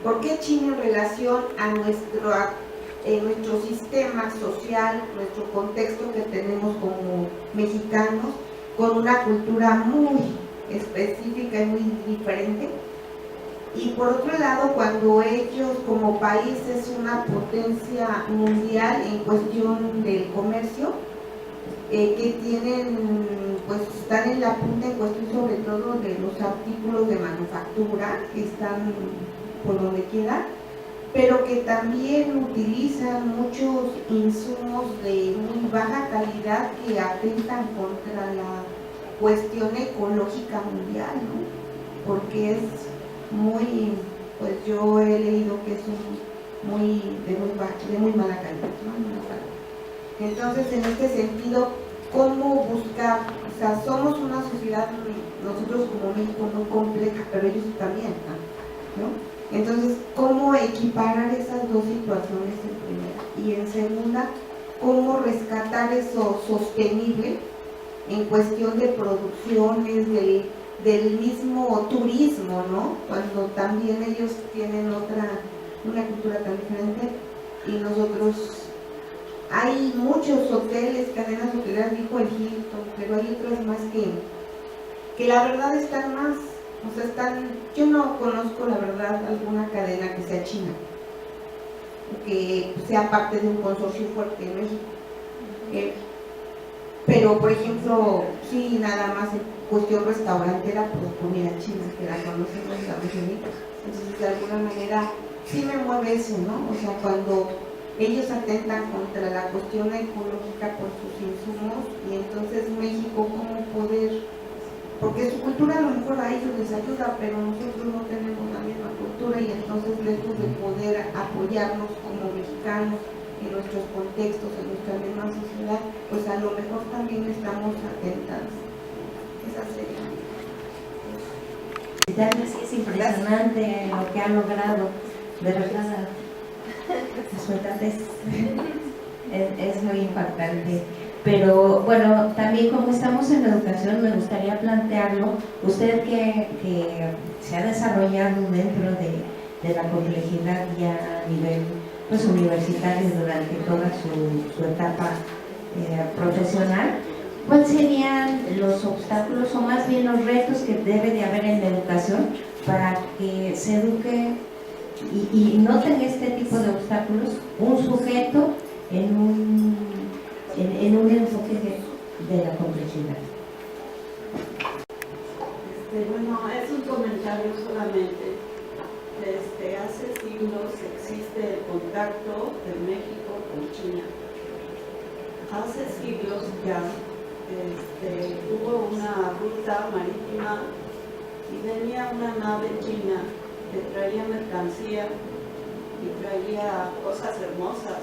¿por qué China en relación a nuestro sistema social, nuestro contexto que tenemos como mexicanos, con una cultura muy específica y muy diferente? Y por otro lado, cuando ellos como país es una potencia mundial en cuestión del comercio, que tienen, pues están en la punta en cuestión sobre todo de los artículos de manufactura que están por donde quiera, pero que también utilizan muchos insumos de muy baja calidad que atentan contra la cuestión ecológica mundial, ¿no? Porque es muy, pues yo he leído que es de muy mala calidad, ¿no? Entonces, en este sentido, ¿cómo buscar? O sea, somos una sociedad, nosotros como México, no compleja, pero ellos también, ¿no? Entonces, ¿cómo equiparar esas dos situaciones en primera? Y en segunda, ¿cómo rescatar eso sostenible en cuestión de producciones, del mismo turismo, ¿no? Cuando también ellos tienen una cultura tan diferente y nosotros... Hay muchos hoteles, cadenas hoteleras, dijo el Hilton, pero hay otras más que la verdad están más, o sea, yo no conozco la verdad alguna cadena que sea china, que sea parte de un consorcio fuerte en México. Pero, por ejemplo, sí, nada más en cuestión restaurantera, pues comida china, que la conocemos, la mencionita. Entonces, de alguna manera, sí me mueve eso, ¿no? O sea, cuando ellos atentan contra la cuestión ecológica por sus insumos y entonces México cómo poder, porque su cultura a lo mejor a ellos les ayuda, pero nosotros no tenemos la misma cultura y entonces lejos de poder apoyarnos como mexicanos en nuestros contextos, en nuestra misma sociedad, pues a lo mejor también estamos atentados. Esa sería. Sí, es impresionante lo que ha logrado, de verdad. Su edad es muy impactante, pero bueno, también como estamos en educación me gustaría plantearlo, usted que se ha desarrollado dentro de la complejidad ya a nivel pues, universitario durante toda su etapa profesional, ¿cuáles serían los obstáculos o más bien los retos que debe de haber en la educación para que se eduque y noten este tipo de obstáculos un sujeto en un enfoque de la complejidad? Bueno, es un comentario solamente. Desde hace siglos existe el contacto de México con China. Hace siglos ya hubo una ruta marítima y venía una nave china que traía mercancía y traía cosas hermosas,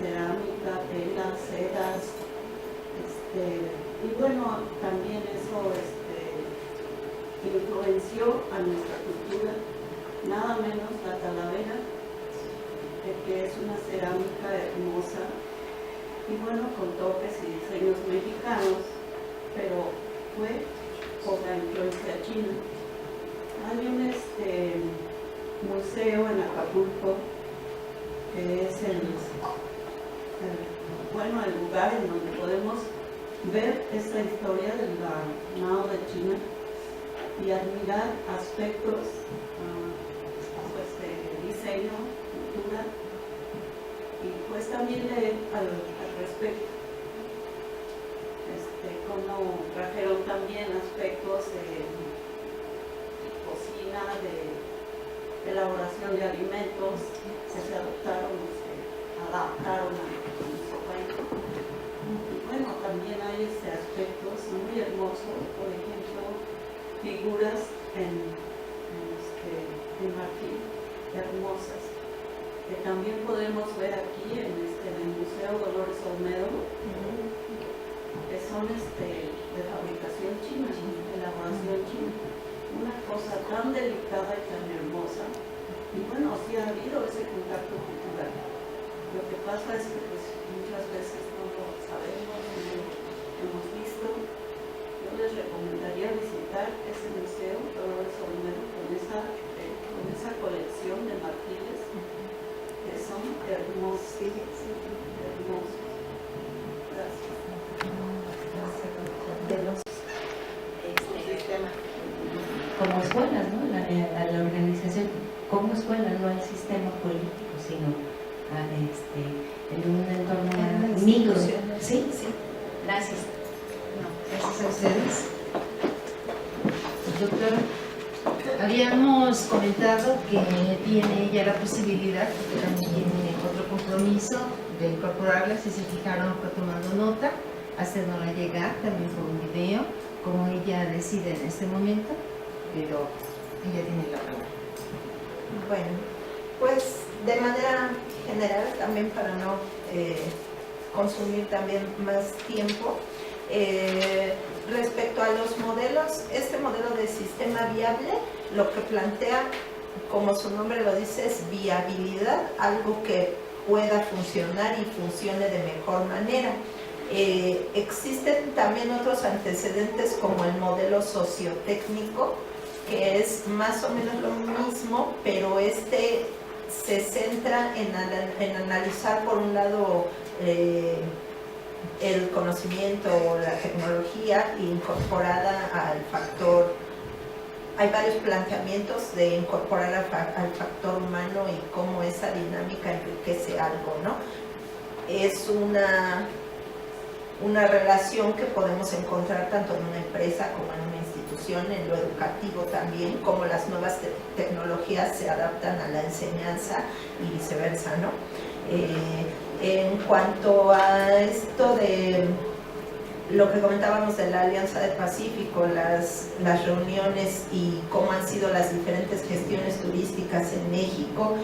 cerámica, telas, sedas, y bueno, también eso influenció a nuestra cultura, nada menos la talavera. de que es una cerámica hermosa y bueno, con toques y diseños mexicanos, pero fue por la influencia china. Hay un museo en Acapulco que es el lugar en donde podemos ver esta historia de la Mao de China y admirar aspectos de diseño, cultura, y pues también leer al respecto. Como trajeron también aspectos de cocina, de elaboración de alimentos que se adaptaron a nuestro país. Y bueno, también hay aspectos muy hermosos, por ejemplo, figuras en marfil hermosas, que también podemos ver aquí en el Museo Dolores Olmedo, que son de fabricación china, elaboración china. Una cosa tan delicada y tan hermosa. Y bueno, sí ha habido ese contacto cultural. Lo que pasa es que pues, muchas veces no lo sabemos, no lo hemos visto. Yo les recomendaría visitar ese museo Dolores Olmedo con esa colección de marfiles que son hermosos. Hermosos. Gracias. Como escuelas, ¿no? A la organización como escuela, no al sistema político, sino en un entorno micro. Sí, sí. Gracias. Gracias a ustedes. Doctora, habíamos comentado que tiene ya la posibilidad, porque también tiene otro compromiso de incorporarla, si se fijaron, fue tomando nota, haciéndola llegar también por un video, como ella decide en este momento, pero ella tiene la palabra. Bueno, pues de manera general, también para no consumir también más tiempo, respecto a los modelos, este modelo de sistema viable lo que plantea, como su nombre lo dice, es viabilidad, algo que pueda funcionar y funcione de mejor manera. Existen también otros antecedentes como el modelo sociotécnico, que es más o menos lo mismo, pero se centra en analizar por un lado el conocimiento o la tecnología incorporada al factor. Hay varios planteamientos de incorporar al factor humano y cómo esa dinámica enriquece algo, ¿no? Es una relación que podemos encontrar tanto en una empresa como en una institución, en lo educativo también, cómo las nuevas tecnologías se adaptan a la enseñanza y viceversa, ¿no? En cuanto a esto de lo que comentábamos de la Alianza del Pacífico, las reuniones y cómo han sido las diferentes gestiones turísticas en México,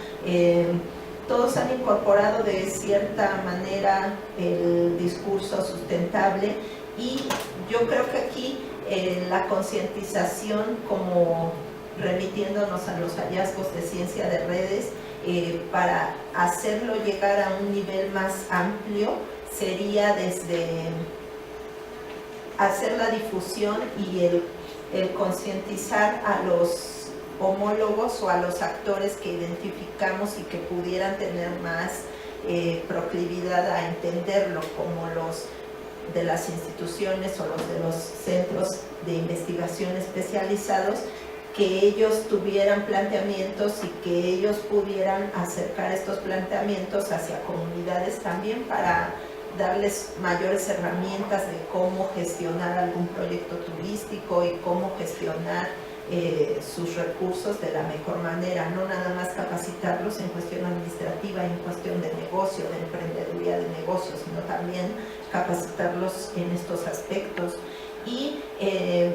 todos han incorporado de cierta manera el discurso sustentable y yo creo que aquí la concientización, como remitiéndonos a los hallazgos de ciencia de redes, para hacerlo llegar a un nivel más amplio, sería desde hacer la difusión y el concientizar a los homólogos o a los actores que identificamos y que pudieran tener más proclividad a entenderlo, como los de las instituciones o los de los centros de investigación especializados, que ellos tuvieran planteamientos y que ellos pudieran acercar estos planteamientos hacia comunidades también para darles mayores herramientas de cómo gestionar algún proyecto turístico y cómo gestionar sus recursos de la mejor manera, no nada más capacitarlos en cuestión administrativa y en cuestión de negocio, de emprendeduría de negocios, sino también capacitarlos en estos aspectos. Y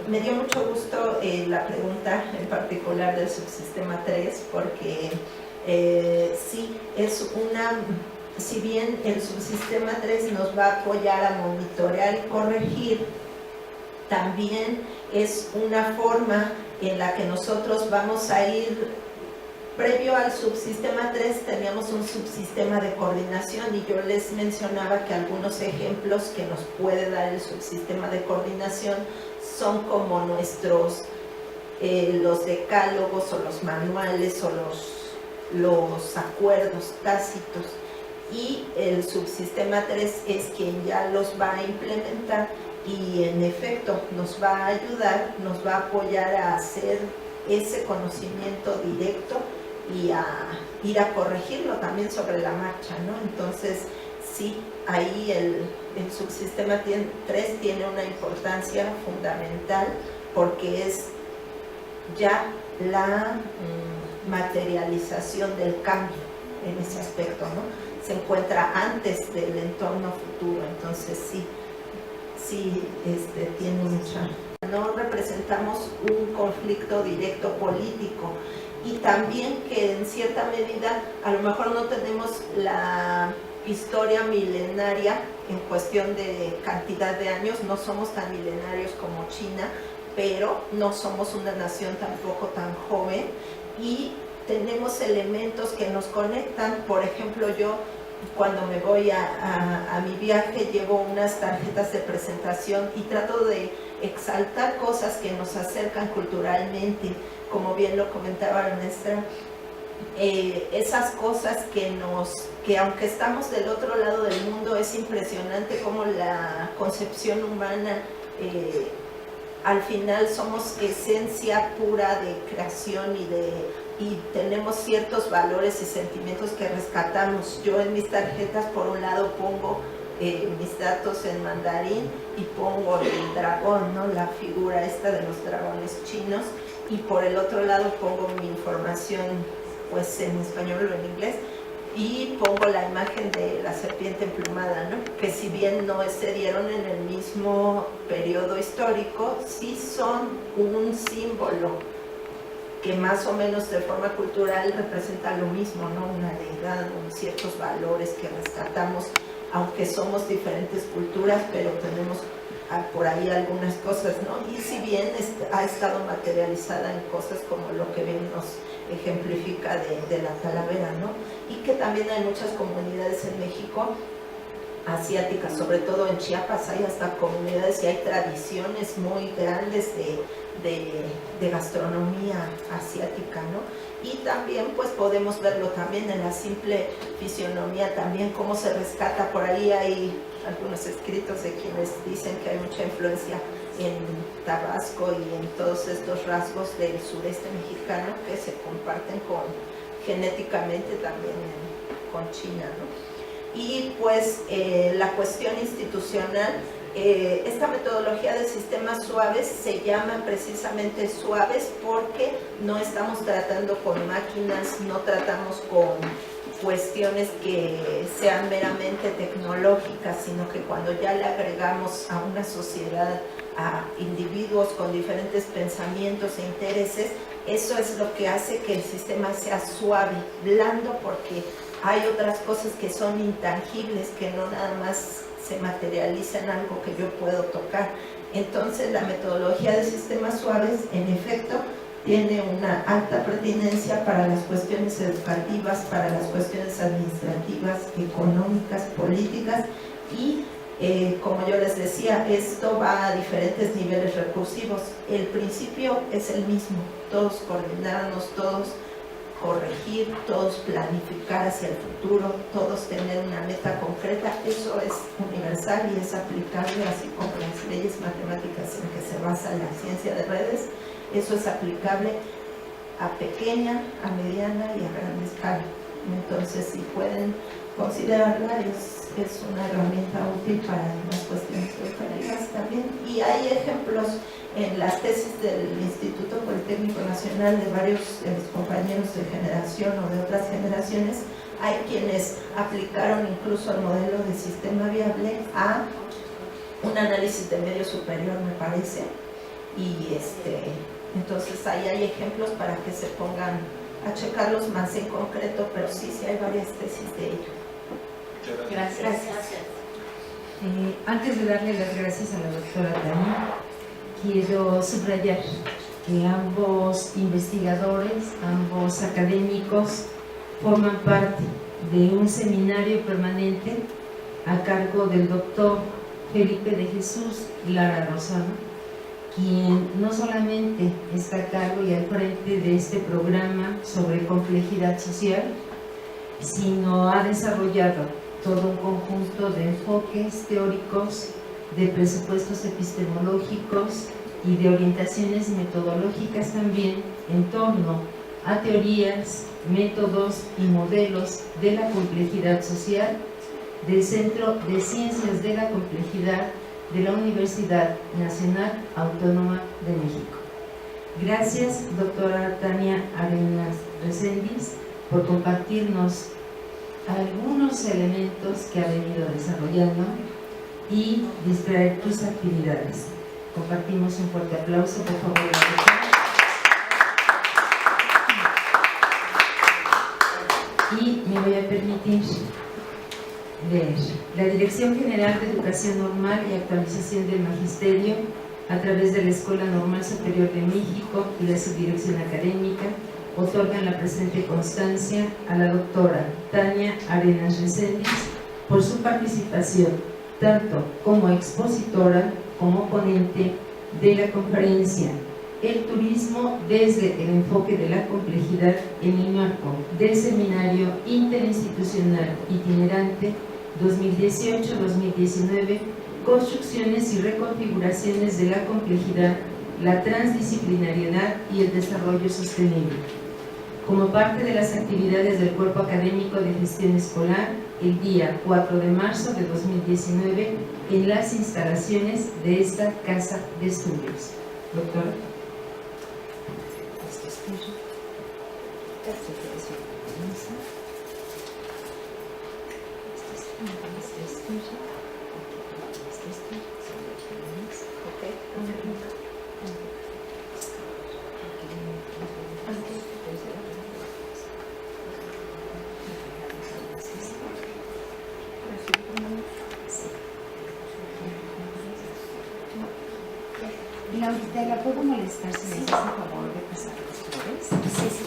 me dio mucho gusto la pregunta en particular del subsistema 3, porque sí, si bien el subsistema 3 nos va a apoyar a monitorear y corregir, también es una forma en la que nosotros vamos a ir Previo al subsistema 3 teníamos un subsistema de coordinación y yo les mencionaba que algunos ejemplos que nos puede dar el subsistema de coordinación son como nuestros, los decálogos o los manuales o los acuerdos tácitos, y el subsistema 3 es quien ya los va a implementar y en efecto nos va a ayudar, nos va a apoyar a hacer ese conocimiento directo y a ir a corregirlo también sobre la marcha, ¿no? Entonces, sí, ahí el subsistema 3 tiene una importancia fundamental porque es ya la materialización del cambio en ese aspecto, ¿no? Se encuentra antes del entorno futuro, entonces sí tiene mucha... No representamos un conflicto directo político, y también que en cierta medida a lo mejor no tenemos la historia milenaria en cuestión de cantidad de años, no somos tan milenarios como China, pero no somos una nación tampoco tan joven y tenemos elementos que nos conectan. Por ejemplo, yo cuando me voy a mi viaje llevo unas tarjetas de presentación y trato de exaltar cosas que nos acercan culturalmente, como bien lo comentaba Ernestra, esas cosas que aunque estamos del otro lado del mundo, es impresionante cómo la concepción humana, al final somos esencia pura de creación y tenemos ciertos valores y sentimientos que rescatamos. Yo en mis tarjetas por un lado pongo mis datos en mandarín y pongo el dragón, ¿no? La figura esta de los dragones chinos, y por el otro lado pongo mi información pues en español o en inglés y pongo la imagen de la serpiente emplumada, ¿no? Que si bien no se dieron en el mismo periodo histórico, sí son un símbolo que más o menos de forma cultural representa lo mismo, ¿no? Una deidad, ciertos valores que rescatamos, aunque somos diferentes culturas, pero tenemos por ahí algunas cosas, ¿no? Y si bien ha estado materializada en cosas como lo que bien nos ejemplifica de la calavera, ¿no? Y que también hay muchas comunidades en México asiáticas, sobre todo en Chiapas hay hasta comunidades y hay tradiciones muy grandes de gastronomía asiática, ¿no? Y también pues podemos verlo también en la simple fisionomía, también cómo se rescata. Por ahí hay algunos escritos de quienes dicen que hay mucha influencia en Tabasco y en todos estos rasgos del sureste mexicano que se comparten genéticamente también con China, ¿no? Y pues la cuestión institucional, esta metodología de sistemas suaves se llama precisamente suaves porque no estamos tratando con máquinas, no tratamos con cuestiones que sean meramente tecnológicas, sino que cuando ya le agregamos a una sociedad, a individuos con diferentes pensamientos e intereses, eso es lo que hace que el sistema sea suave, blando, porque hay otras cosas que son intangibles, que no nada más se materializa en algo que yo puedo tocar. Entonces la metodología de sistemas suaves, en efecto, tiene una alta pertinencia para las cuestiones educativas, para las cuestiones administrativas, económicas, políticas y como yo les decía, esto va a diferentes niveles recursivos. El principio es el mismo, todos coordinarnos, todos corregir, todos planificar hacia el futuro, todos tener una meta concreta. Eso es universal y es aplicable, así como las leyes matemáticas en que se basa la ciencia de redes. Eso es aplicable a pequeña, a mediana y a gran escala. Entonces, si pueden considerarla, es una herramienta útil para las cuestiones educativas también. Y hay ejemplos en las tesis del Instituto Politécnico Nacional de varios de mis compañeros de generación o de otras generaciones. Hay quienes aplicaron incluso el modelo de sistema viable a un análisis de medio superior, me parece. Y entonces ahí hay ejemplos para que se pongan a checarlos más en concreto, pero sí hay varias tesis de ello. Gracias. Antes de darle las gracias a la doctora Tania, quiero subrayar que ambos investigadores, ambos académicos, forman parte de un seminario permanente a cargo del doctor Felipe de Jesús Lara Rosano, quien no solamente está a cargo y al frente de este programa sobre complejidad social, sino ha desarrollado todo un conjunto de enfoques teóricos, de presupuestos epistemológicos y de orientaciones metodológicas también en torno a teorías, métodos y modelos de la complejidad social del Centro de Ciencias de la Complejidad de la Universidad Nacional Autónoma de México. Gracias, doctora Tania Arenas Reséndiz, por compartirnos algunos elementos que ha venido desarrollando y distraer tus actividades. Compartimos un fuerte aplauso, por favor. Y me voy a permitir leer. La Dirección General de Educación Normal y Actualización del Magisterio, a través de la Escuela Normal Superior de México y la Subdirección Académica, otorgan la presente constancia a la doctora Tania Arenas Reséndiz por su participación, tanto como expositora como ponente de la conferencia El turismo desde el enfoque de la complejidad en el marco del Seminario Interinstitucional Itinerante 2018-2019, Construcciones y reconfiguraciones de la complejidad, la transdisciplinariedad y el desarrollo sostenible. Como parte de las actividades del Cuerpo Académico de Gestión Escolar, el día 4 de marzo de 2019, en las instalaciones de esta Casa de Estudios. Doctora. Esto es tuyo. Esto es tuyo. Esto es tuyo. ¿La puedo molestar si me haces el favor de pasar los flores? Sí, sí.